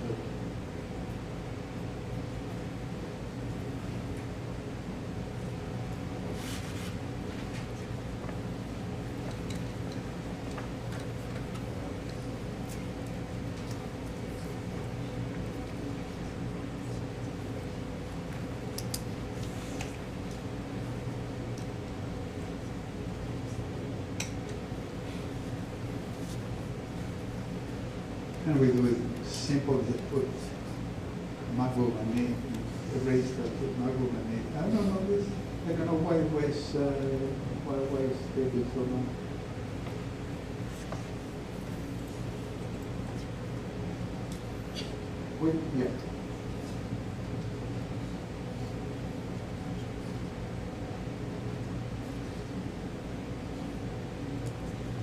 Can we do it simple, just put Magul and me, erase that, put Magul and me. I don't know this, I don't know why it's taking so long. Wait, yeah.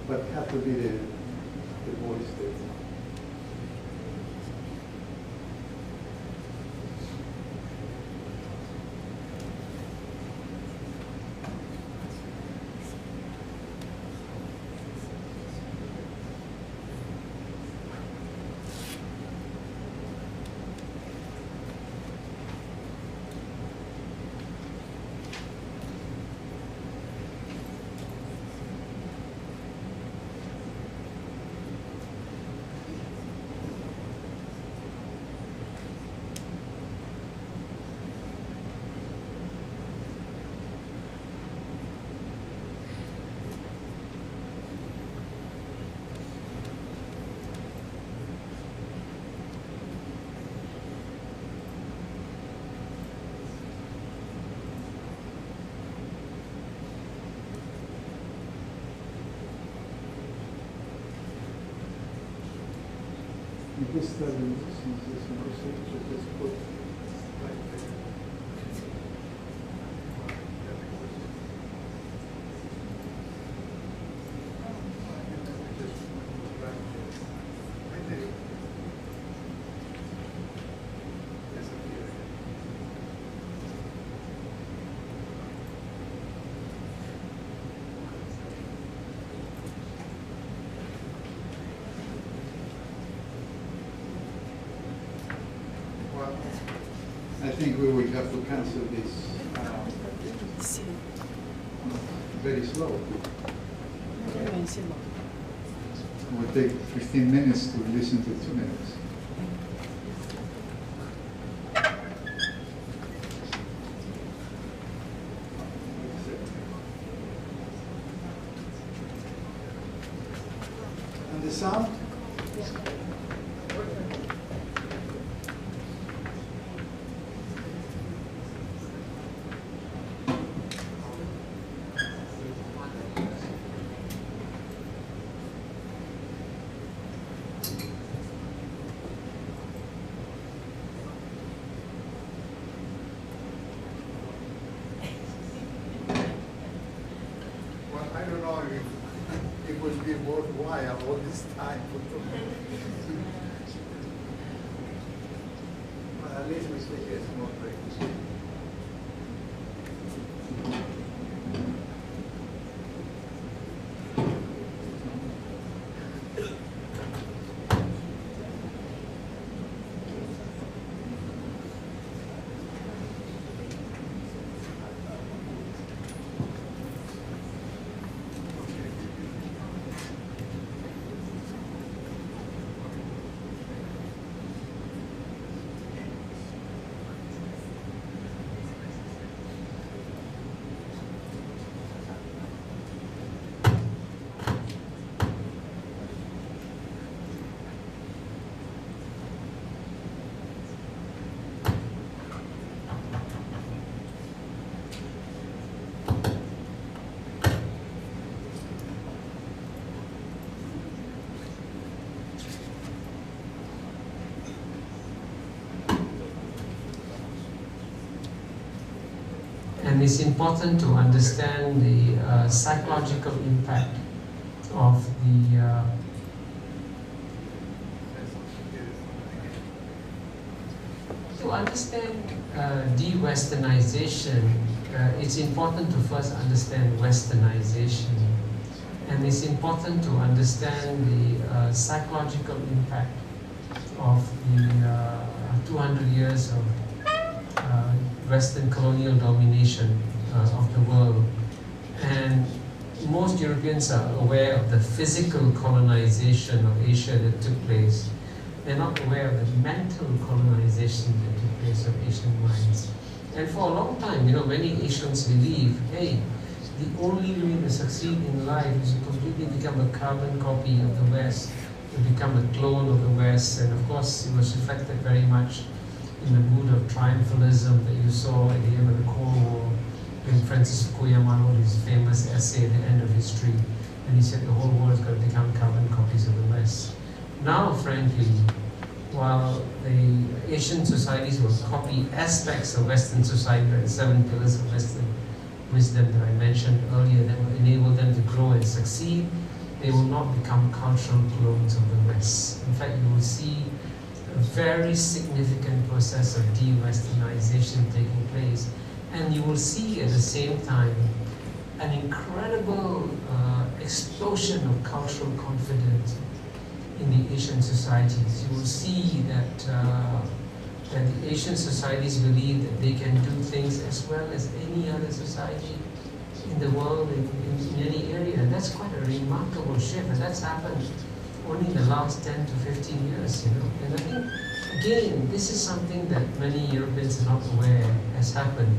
But have to be the voice there. This study, since this conversation, just put right there. I think we will have to cancel this very slow. It will take 15 minutes to listen to 2 minutes. And the sound? Worthwhile all this time. But at least we take a small break. And it's important to understand the psychological impact of the to understand de-Westernization, it's important to first understand Westernization. And it's important to understand the psychological impact of the 200 years of Western colonial domination of the world. And most Europeans are aware of the physical colonization of Asia that took place. They're not aware of the mental colonization that took place of Asian minds. And for a long time, many Asians believe, hey, the only way to succeed in life is to completely become a carbon copy of the West, to become a clone of the West, and of course it was reflected very much in the mood of triumphalism that you saw at the end of the Cold War, when Francis Fukuyama wrote his famous essay, The End of History, and he said the whole world is going to become carbon copies of the West. Now, frankly, while the Asian societies will copy aspects of Western society, like the 7 pillars of Western wisdom that I mentioned earlier, that will enable them to grow and succeed, they will not become cultural clones of the West. In fact, you will see a very significant process of de-Westernization taking place, and you will see at the same time an incredible explosion of cultural confidence in the Asian societies. You will see that that the Asian societies believe that they can do things as well as any other society in the world, in any area. And that's quite a remarkable shift, and that's happened only in the last 10 to 15 years, you know. And I think, again, this is something that many Europeans are not aware has happened.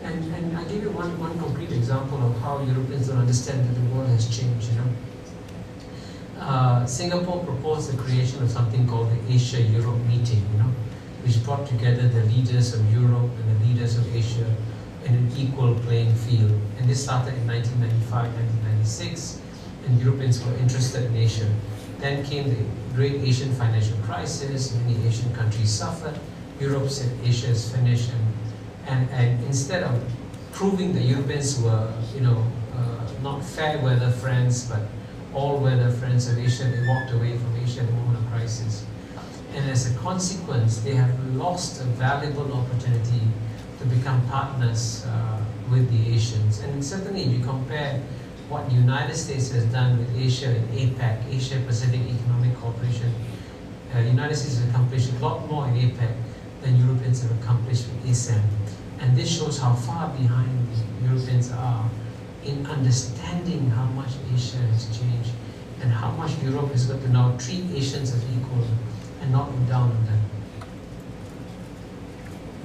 And I'll give you one concrete example of how Europeans don't understand that the world has changed, you know. Singapore proposed the creation of something called the Asia-Europe meeting, you know, which brought together the leaders of Europe and the leaders of Asia in an equal playing field. And this started in 1995, 1996, and Europeans were interested in Asia. Then came the great Asian financial crisis, many Asian countries suffered. Europe said Asia is finished, and instead of proving that Europeans were, you know, not fair weather friends, but all weather friends of Asia, they walked away from Asia at the moment of crisis. And as a consequence, they have lost a valuable opportunity to become partners with the Asians. And certainly if you compare what the United States has done with Asia in APEC, Asia Pacific Economic Cooperation, the United States has accomplished a lot more in APEC than Europeans have accomplished with ASEAN. And this shows how far behind the Europeans are in understanding how much Asia has changed and how much Europe has got to now treat Asians as equal and not look down on them.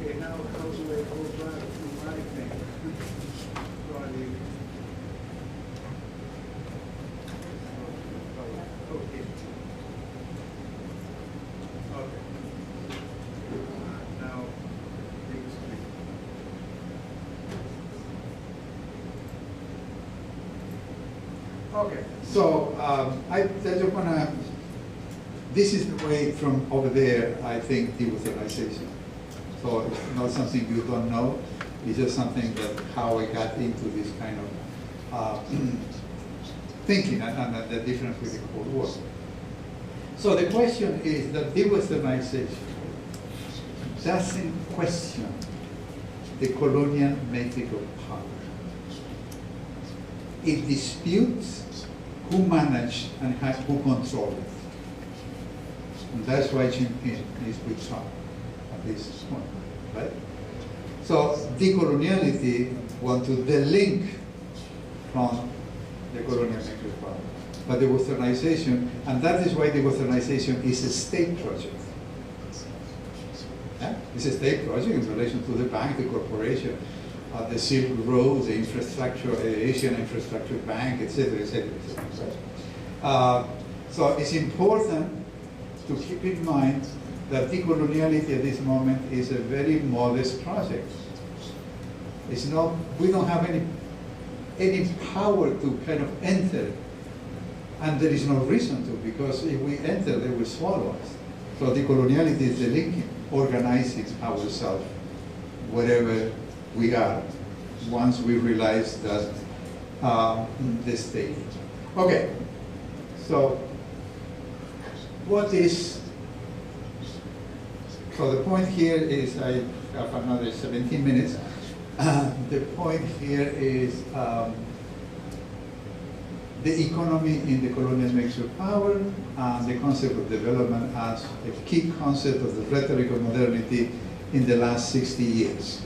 Okay, now comes the whole dramatic thing. Okay. Now, big screen. Okay, so I just want to, this is the way from over there I think de-Westernization. So it's not something you don't know, it's just something that how I got into this kind of thinking and the difference with the Cold War. So the question is that de-Westernization doesn't question the colonial metric of power. It disputes who managed and who controlled it. And that's why Jinping is with Trump at this point, right? So decoloniality wants to delink from the colonial metric of power. But the Westernization, and that is why the Westernization is a state project. Yeah? It's a state project in relation to the bank, the corporation, the Silk Road, the infrastructure, the Asian Infrastructure Bank, etc., etc., etc. Right? So it's important to keep in mind that decoloniality at this moment is a very modest project. It's not, we don't have any power to kind of enter, and there is no reason to, because if we enter, they will swallow us. So decoloniality is the linking, organizing ourselves wherever we are, once we realize that the state. Okay, so what is, so the point here is, I have another 17 minutes. The point here is the economy in the colonial mixture of power and the concept of development as a key concept of the rhetoric of modernity in the last 60 years.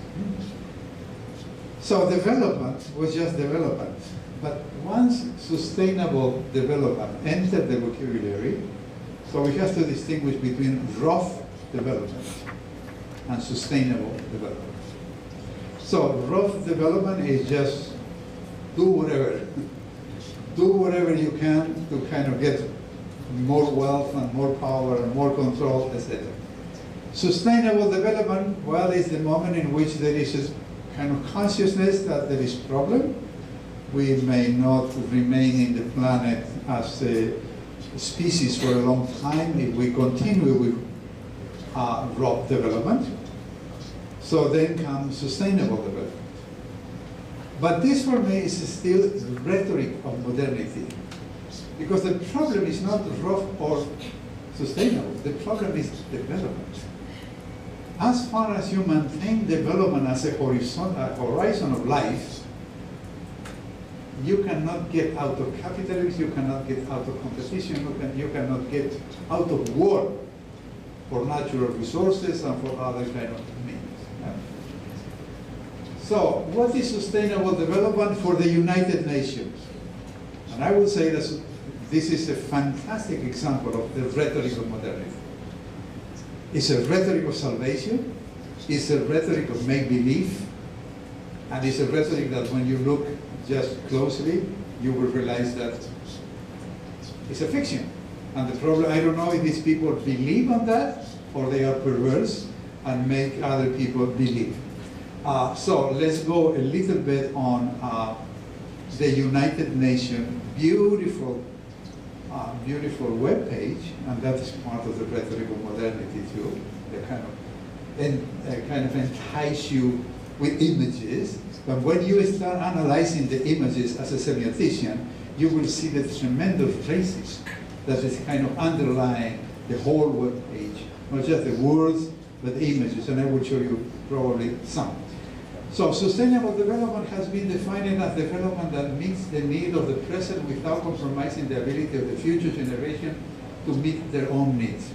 So development was just development, but once sustainable development entered the vocabulary, so we have to distinguish between rough development and sustainable development. So rough development is just do whatever you can to kind of get more wealth and more power and more control, etc. Sustainable development, well, is the moment in which there is a kind of consciousness that there is a problem. We may not remain in the planet as a species for a long time if we continue with rough development. So then comes sustainable development. But this for me is still the rhetoric of modernity. Because the problem is not rough or sustainable, the problem is development. As far as you maintain development as a horizon of life, you cannot get out of capitalism, you cannot get out of competition, you cannot get out of war for natural resources and for other kind of means. Yeah? So, what is sustainable development for the United Nations? And I would say that this is a fantastic example of the rhetoric of modernity. It's a rhetoric of salvation, it's a rhetoric of make-believe, and it's a rhetoric that when you look just closely, you will realize that it's a fiction. And the problem, I don't know if these people believe on that, or they are perverse and make other people believe. So let's go a little bit on the United Nations beautiful web page, and that is part of the rhetoric of modernity too. They kind of entice you with images, but when you start analyzing the images as a semiotician, you will see the tremendous racism that is kind of underlying the whole web page, not just the words, but the images, and I will show you probably some. So sustainable development has been defined as development that meets the need of the present without compromising the ability of the future generation to meet their own needs.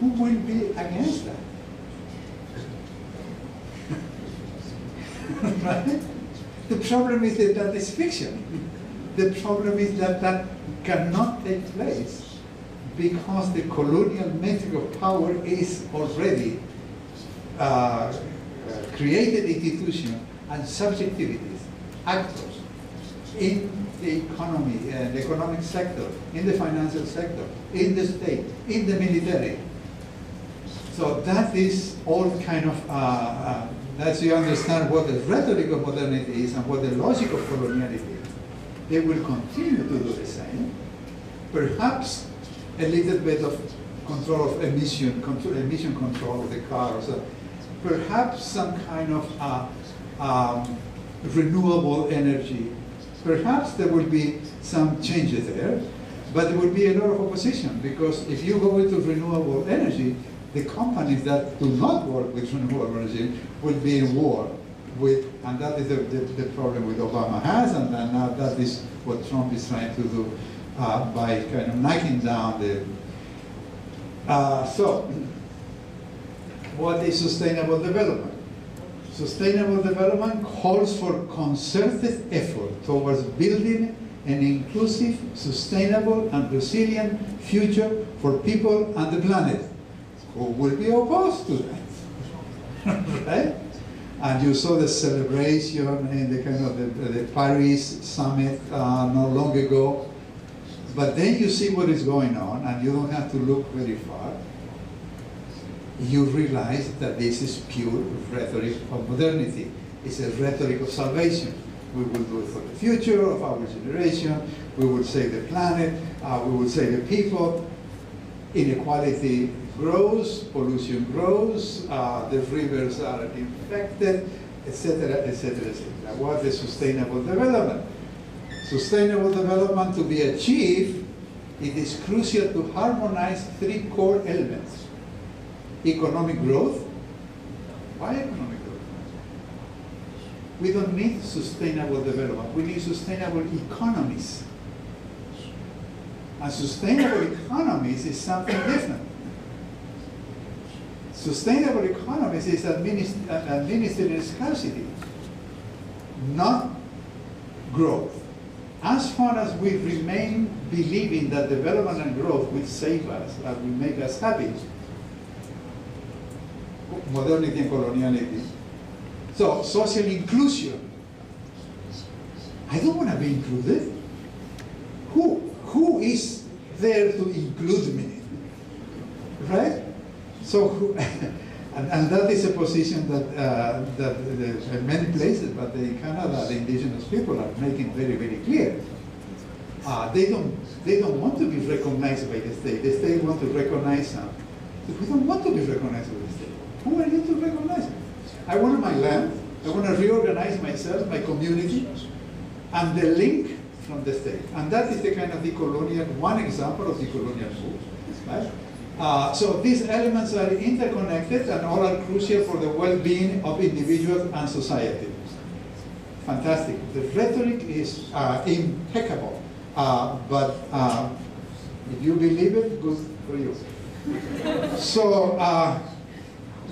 Who will be against that? Right? The problem is that that is fiction. The problem is that that cannot take place because the colonial metric of power is already created institution and subjectivities, actors in the economy, the economic sector, in the financial sector, in the state, in the military. So that is all kind of, as you understand what the rhetoric of modernity is and what the logic of coloniality is, they will continue to do the same. Perhaps a little bit of control of emission control of the cars, perhaps some kind of renewable energy. Perhaps there will be some changes there, but there will be a lot of opposition, because if you go into renewable energy, the companies that do not work with renewable energy will be in war with, and that is the problem with Obama has, and now that is what Trump is trying to do by kind of knocking down the, so what is sustainable development? Sustainable development calls for concerted effort towards building an inclusive, sustainable, and resilient future for people and the planet. Who will be opposed to that? Right? And you saw the celebration in the kind of the Paris summit not long ago. But then you see what is going on, and you don't have to look very far. You realize that this is pure rhetoric of modernity. It's a rhetoric of salvation. We will do it for the future of our generation. We will save the planet. We will save the people. Inequality grows, pollution grows, the rivers are infected, etc., etc., etc. What is sustainable development? Sustainable development, to be achieved, it is crucial to harmonize three core elements. Economic growth. Why economic growth? We don't need sustainable development. We need sustainable economies. And sustainable economies is something different. Sustainable economies is administering scarcity, not growth. As far as we remain believing that development and growth will save us, that will make us happy, modernity and coloniality. So, social inclusion. I don't want to be included. Who is there to include me, right? So, and that is a position that in many places, but in Canada, the indigenous people are making very, very clear. They don't want to be recognized by the state. The state wants to recognize them. We don't want to be recognized by the state. Who are you to recognize me? I want my land. I want to reorganize myself, my community, and the link from the state. And that is the kind of decolonial, one example of decolonial move, right? So these elements are interconnected and all are crucial for the well-being of individuals and society. Fantastic. The rhetoric is impeccable, but if you believe it, good for you. So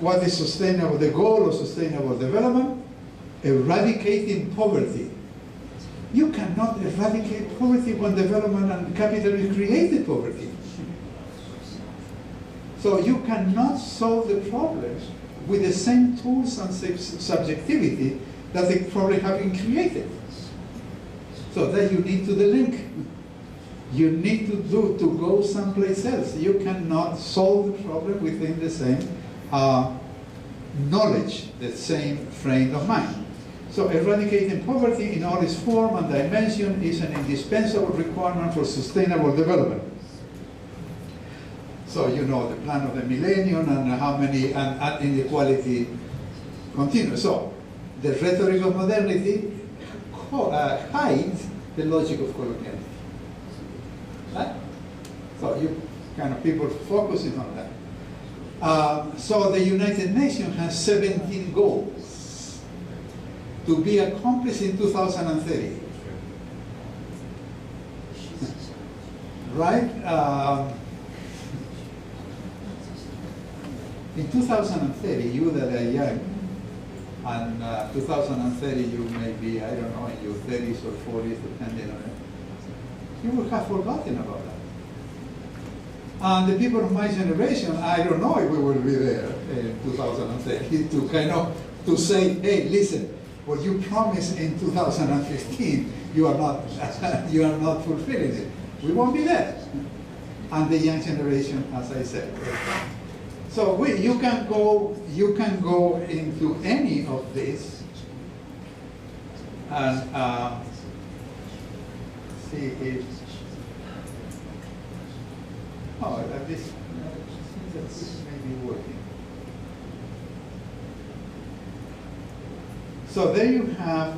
what is sustainable? The goal of sustainable development? Eradicating poverty. You cannot eradicate poverty when development and capitalism created poverty. So you cannot solve the problem with the same tools and subjectivity that the problem have been created. So that you need to delink. You need to go someplace else. You cannot solve the problem within the same knowledge, the same frame of mind. So eradicating poverty in all its form and dimension is an indispensable requirement for sustainable development. So you know the plan of the millennium and how many and inequality continues. So the rhetoric of modernity hides the logic of coloniality. Right? So you kind of people focusing on that. So the United Nations has 17 goals to be accomplished in 2030. Right? In 2030, you that are young, and 2030 you may be, I don't know, in your 30s or 40s, depending on it, you will have forgotten about that. And the people of my generation, I don't know if we will be there in 2030 to kind of, to say, hey, listen, what you promised in 2015, you are not fulfilling it. We won't be there. And the young generation, as I said. So you can go into any of this and see if this may be working. So there you have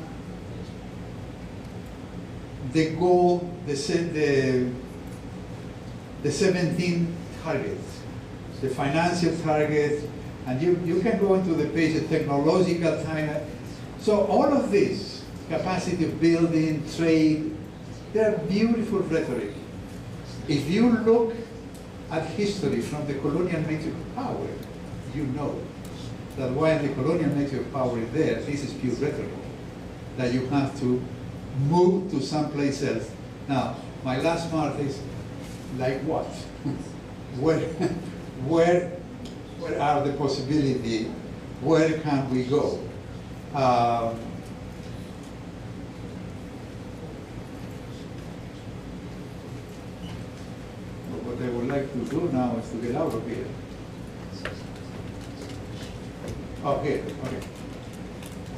the goal, the 17 targets, the financial targets, and you can go into the page of technological target. So all of this, capacity building, trade, they are beautiful rhetoric. If you look at history from the colonial nature of power, you know that while the colonial nature of power is there, this is pure rhetoric, that you have to move to someplace else. Now, my last part is, like what? Where are the possibilities? Where can we go? What I would like to do now is to get out of here. Okay.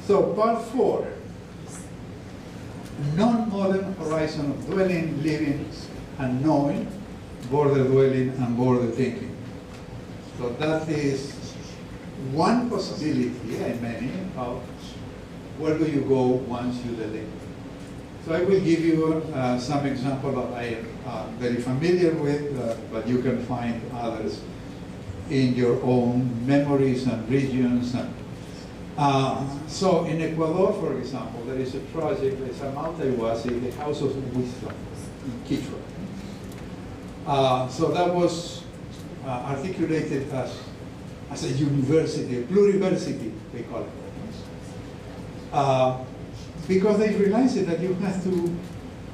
So part 4, non-modern horizon of dwelling, living, and knowing, border dwelling and border thinking. So that is one possibility, and many, of where do you go once you delete. So I will give you some example that I am very familiar with, but you can find others in your own memories and regions. And, so in Ecuador, for example, there is a project, it's a multi-wasi, the House of Wisdom in Quechua. So that was articulated as a university, a pluriversity, they call it. Because they realized that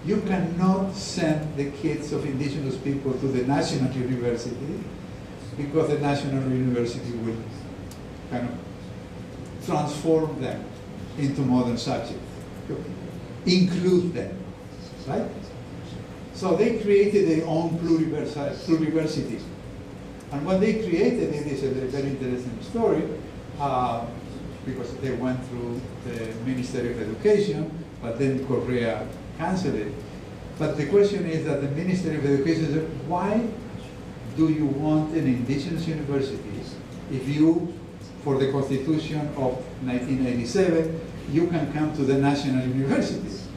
you cannot send the kids of indigenous people to the national university, because the national university will kind of transform them into modern subjects, include them, right? So they created their own pluriversity. And when they created it, it's a very interesting story, because they went through the Ministry of Education, but then Correa canceled it. But the question is that the Ministry of Education said, why do you want an indigenous university if you, for the Constitution of 1987, you can come to the national universities?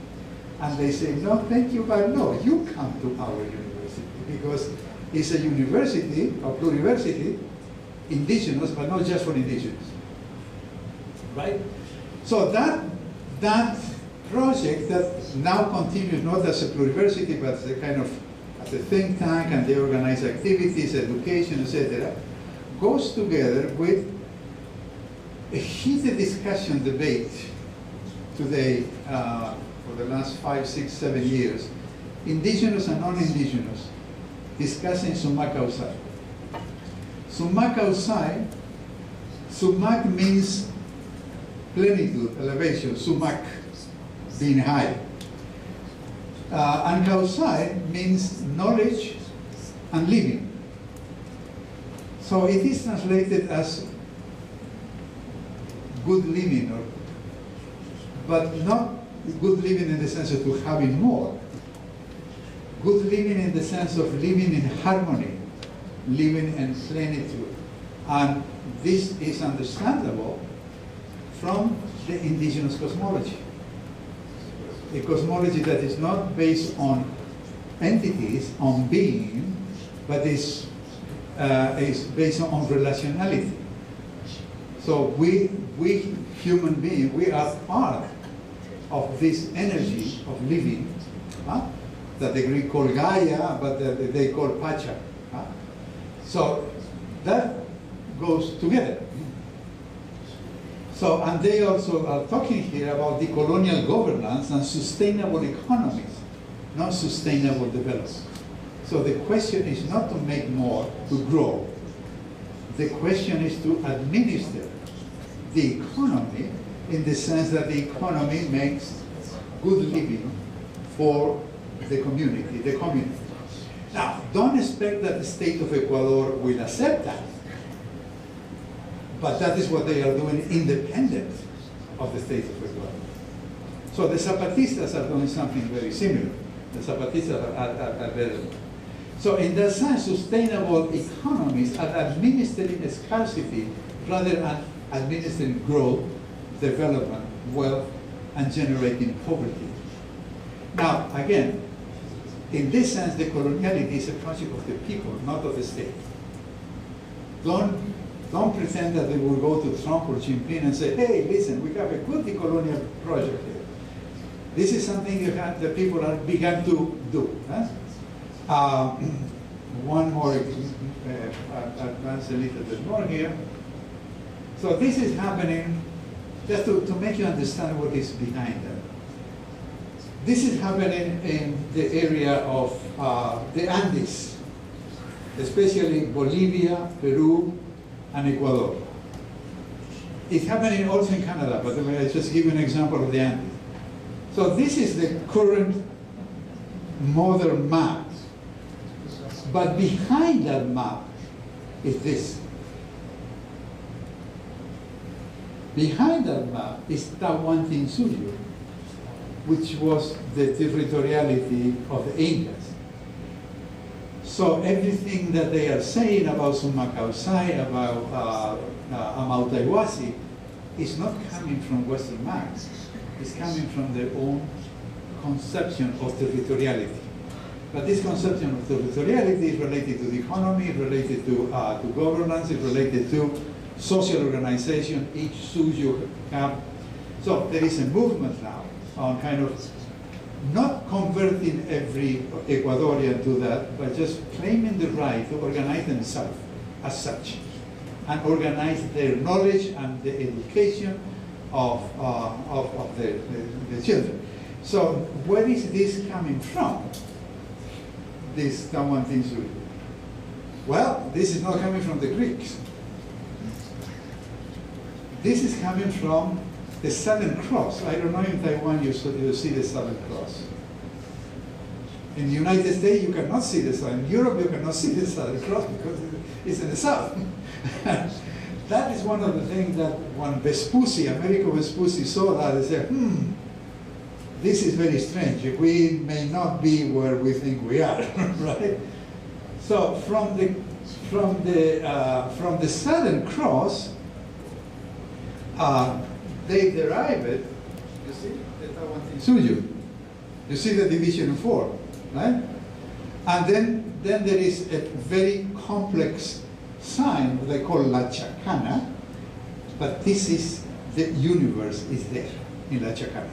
And they say, no, thank you, but no, you come to our university, because it's a university, a pluriversity, indigenous, but not just for indigenous, right? So that project that now continues not as a pluriversity, but as a kind of as a think tank, and they organize activities, education, etc., goes together with a heated discussion, debate today for the last 5, 6, 7 years, indigenous and non-indigenous, discussing Summa Causai. Summa Causai, Sumac means plenitude, elevation, Sumac, being high. And Causai means knowledge and living. So it is translated as good living, but not good living in the sense of having more. Good living in the sense of living in harmony, living in plenitude. And this is understandable from the indigenous cosmology. A cosmology that is not based on entities, on being, but is based on relationality. So we human beings, we are part of this energy of living, that the Greek call Gaia, but they call Pacha. So that goes together. So, and they also are talking here about decolonial governance and sustainable economies, not sustainable development. So the question is not to make more, to grow. The question is to administer the economy in the sense that the economy makes good living for the community, Now, don't expect that the state of Ecuador will accept that. But that is what they are doing independent of the state of Ecuador. So the Zapatistas are doing something very similar. The Zapatistas are better. So in that sense, sustainable economies are administering scarcity rather than administering growth, development, wealth, and generating poverty. Now, again, in this sense, the coloniality is a project of the people, not of the state. Don't pretend that they will go to Trump or Jinping and say, hey, listen, we have a good decolonial project here. This is something the people are begun to do. One more, advance a little bit more here. So this is happening, just to make you understand what is behind that. This is happening in the area of the Andes, especially Bolivia, Peru, and Ecuador. It's happening also in Canada, but I just give you an example of the Andes. So this is the current modern map. But behind that map is this. Behind that map is Tahuantinsuyo, which was the territoriality of the Incas. So everything that they are saying about Summa Causai, about Amautaiwasi, is not coming from Western maps. It's coming from their own conception of territoriality. But this conception of territoriality is related to the economy, related to governance, is related to social organization, each suyo have. So there is a movement now on kind of not converting every Ecuadorian to that, but just claiming the right to organize themselves as such, and organize their knowledge and the education of the children. So where is this coming from? This Tahuantinsuyo. Well, this is not coming from the Greeks. This is coming from the Southern Cross. I don't know in Taiwan you see the Southern Cross. In the United States, you cannot see the Southern. In Europe, you cannot see the Southern Cross because it's in the south. That is one of the things that when Vespucci, Amerigo Vespucci, saw that, they said, this is very strange. We may not be where we think we are, right? So from the Southern Cross, they derive it. You see, you see the division of 4, right? And then there is a very complex sign they call La Chacana, but this is the universe is there in La Chacana.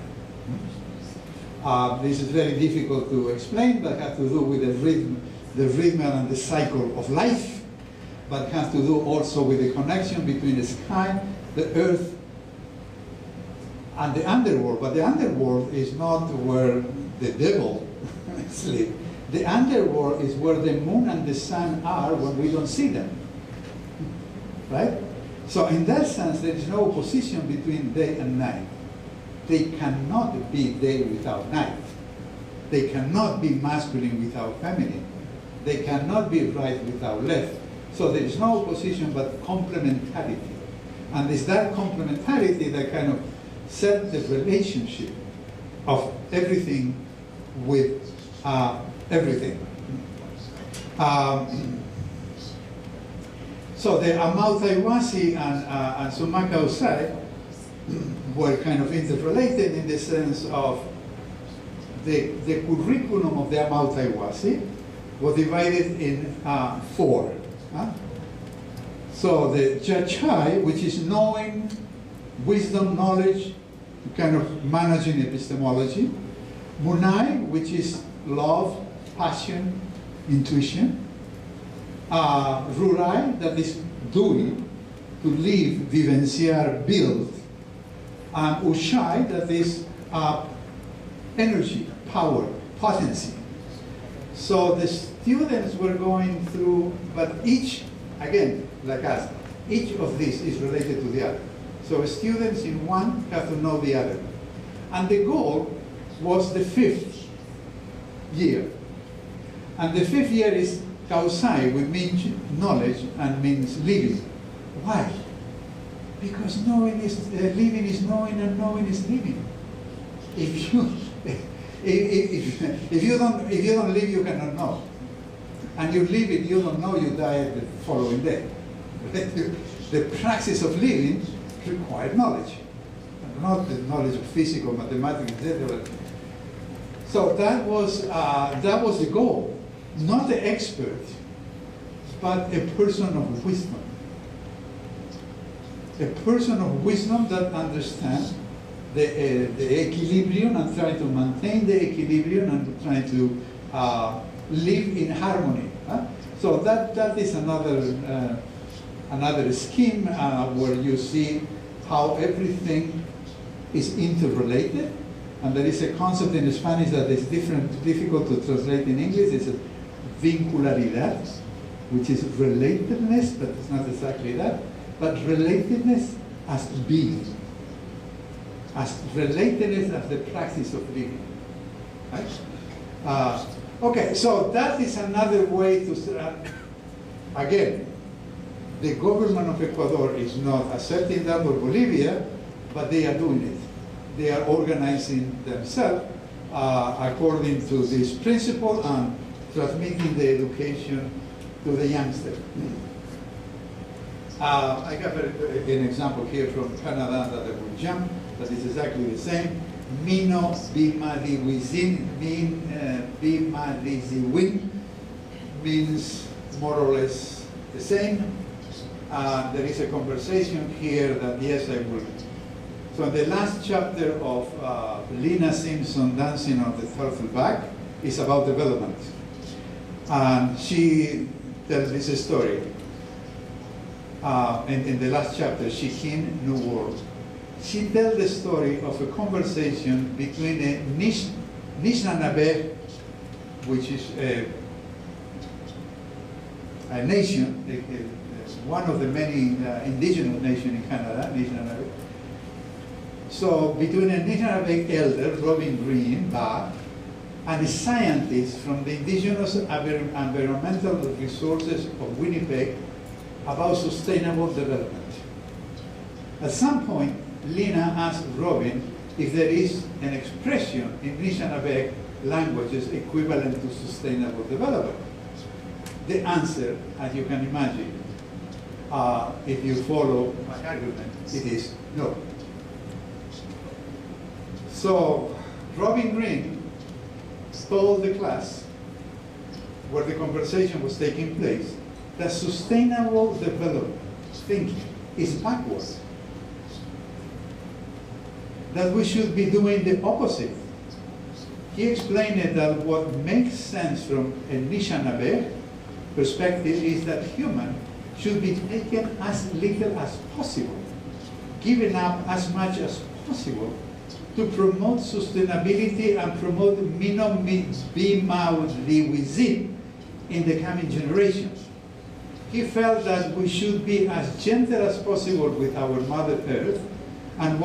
This is very difficult to explain, but has to do with the rhythm and the cycle of life, but has to do also with the connection between the sky, the earth, and the underworld. But the underworld is not where the devil sleeps. The underworld is where the moon and the sun are when we don't see them. Right? So in that sense, there is no opposition between day and night. They cannot be day without night. They cannot be masculine without feminine. They cannot be right without left. So there is no opposition but complementarity. And it's that complementarity that kind of set the relationship of everything with everything. So the Amautaiwasi and Sumakausai were kind of interrelated in the sense of the curriculum of the Amautaiwasi was divided in 4. So the Chachai, which is knowing, wisdom, knowledge, kind of managing epistemology. Munai, which is love, passion, intuition. Rurai, that is doing, to live, vivenciar, build. And Ushai, that is energy, power, potency. So the students were going through, but each, again, like us, each of these is related to the other. So students in one have to know the other. And the goal was the 5th year. And the 5th year is Kausai, which means knowledge and means living. Why? Because knowing is living is knowing and knowing is living. If you don't live, you cannot know. And you live it, you don't know, you die the following day. The practice of living required knowledge, not the knowledge of physics or mathematics, etc. So that was the goal, not the expert, but a person of wisdom. A person of wisdom that understands the equilibrium and trying to maintain the equilibrium and trying to live in harmony. So that is another scheme where you see how everything is interrelated. And there is a concept in Spanish that is difficult to translate in English. It's a vincularidad, which is relatedness, but it's not exactly that. But relatedness as being, as relatedness as the practice of living. Right? Okay, so that is another way to, again, the government of Ecuador is not accepting that, or Bolivia, but they are doing it. They are organizing themselves according to this principle and transmitting the education to the youngster. I have an example here from Canada that I will jump, that is exactly the same. Mino bimadiziwin means more or less the same. There is a conversation here that, yes, I will. So the last chapter of Lena Simpson, Dancing on the Turtleback, is about development. And she tells this story. In the last chapter, Shihin, New World. She tells the story of a conversation between a Nishnanabe, which is a nation, one of the many indigenous nations in Canada, Nishnanabe. So between a Nishnanabe elder, Robin Green, and scientists from the indigenous environmental resources of Winnipeg about sustainable development. At some point, Lina asked Robin if there is an expression in Anishinaabe languages equivalent to sustainable development. The answer, as you can imagine, if you follow my argument, it is no. So Robin Green told the class, where the conversation was taking place, that sustainable development thinking is backwards. That we should be doing the opposite. He explained that what makes sense from a Anishinaabe perspective is that human should be taken as little as possible, given up as much as possible to promote sustainability and promote within in the coming generations. He felt that we should be as gentle as possible with our Mother Earth, and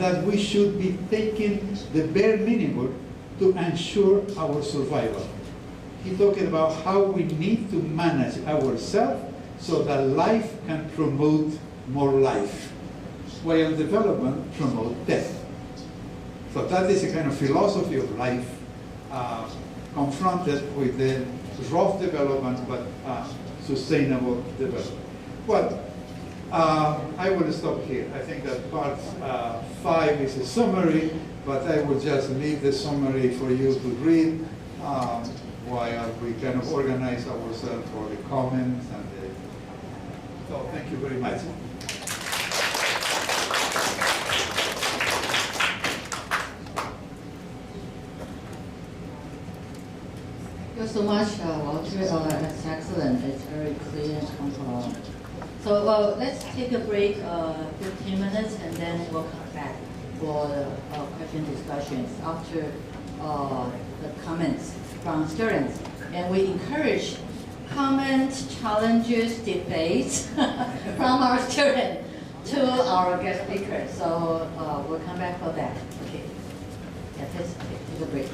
that we should be taking the bare minimum to ensure our survival. He talked about how we need to manage ourselves so that life can promote more life, while development promotes death. So that is a kind of philosophy of life confronted with the rough development but sustainable development. Well, I will stop here. I think that part 5 is a summary, but I will just leave the summary for you to read while we kind of organize ourselves for the comments. So thank you very much. Thank you so much, Walter. That's excellent. It's very clear. So let's take a break, 15 minutes, and then we'll come back for the question discussions after the comments from students. And we encourage comments, challenges, debates from our students to our guest speakers. So we'll come back for that. Okay. Yeah, let's take a break.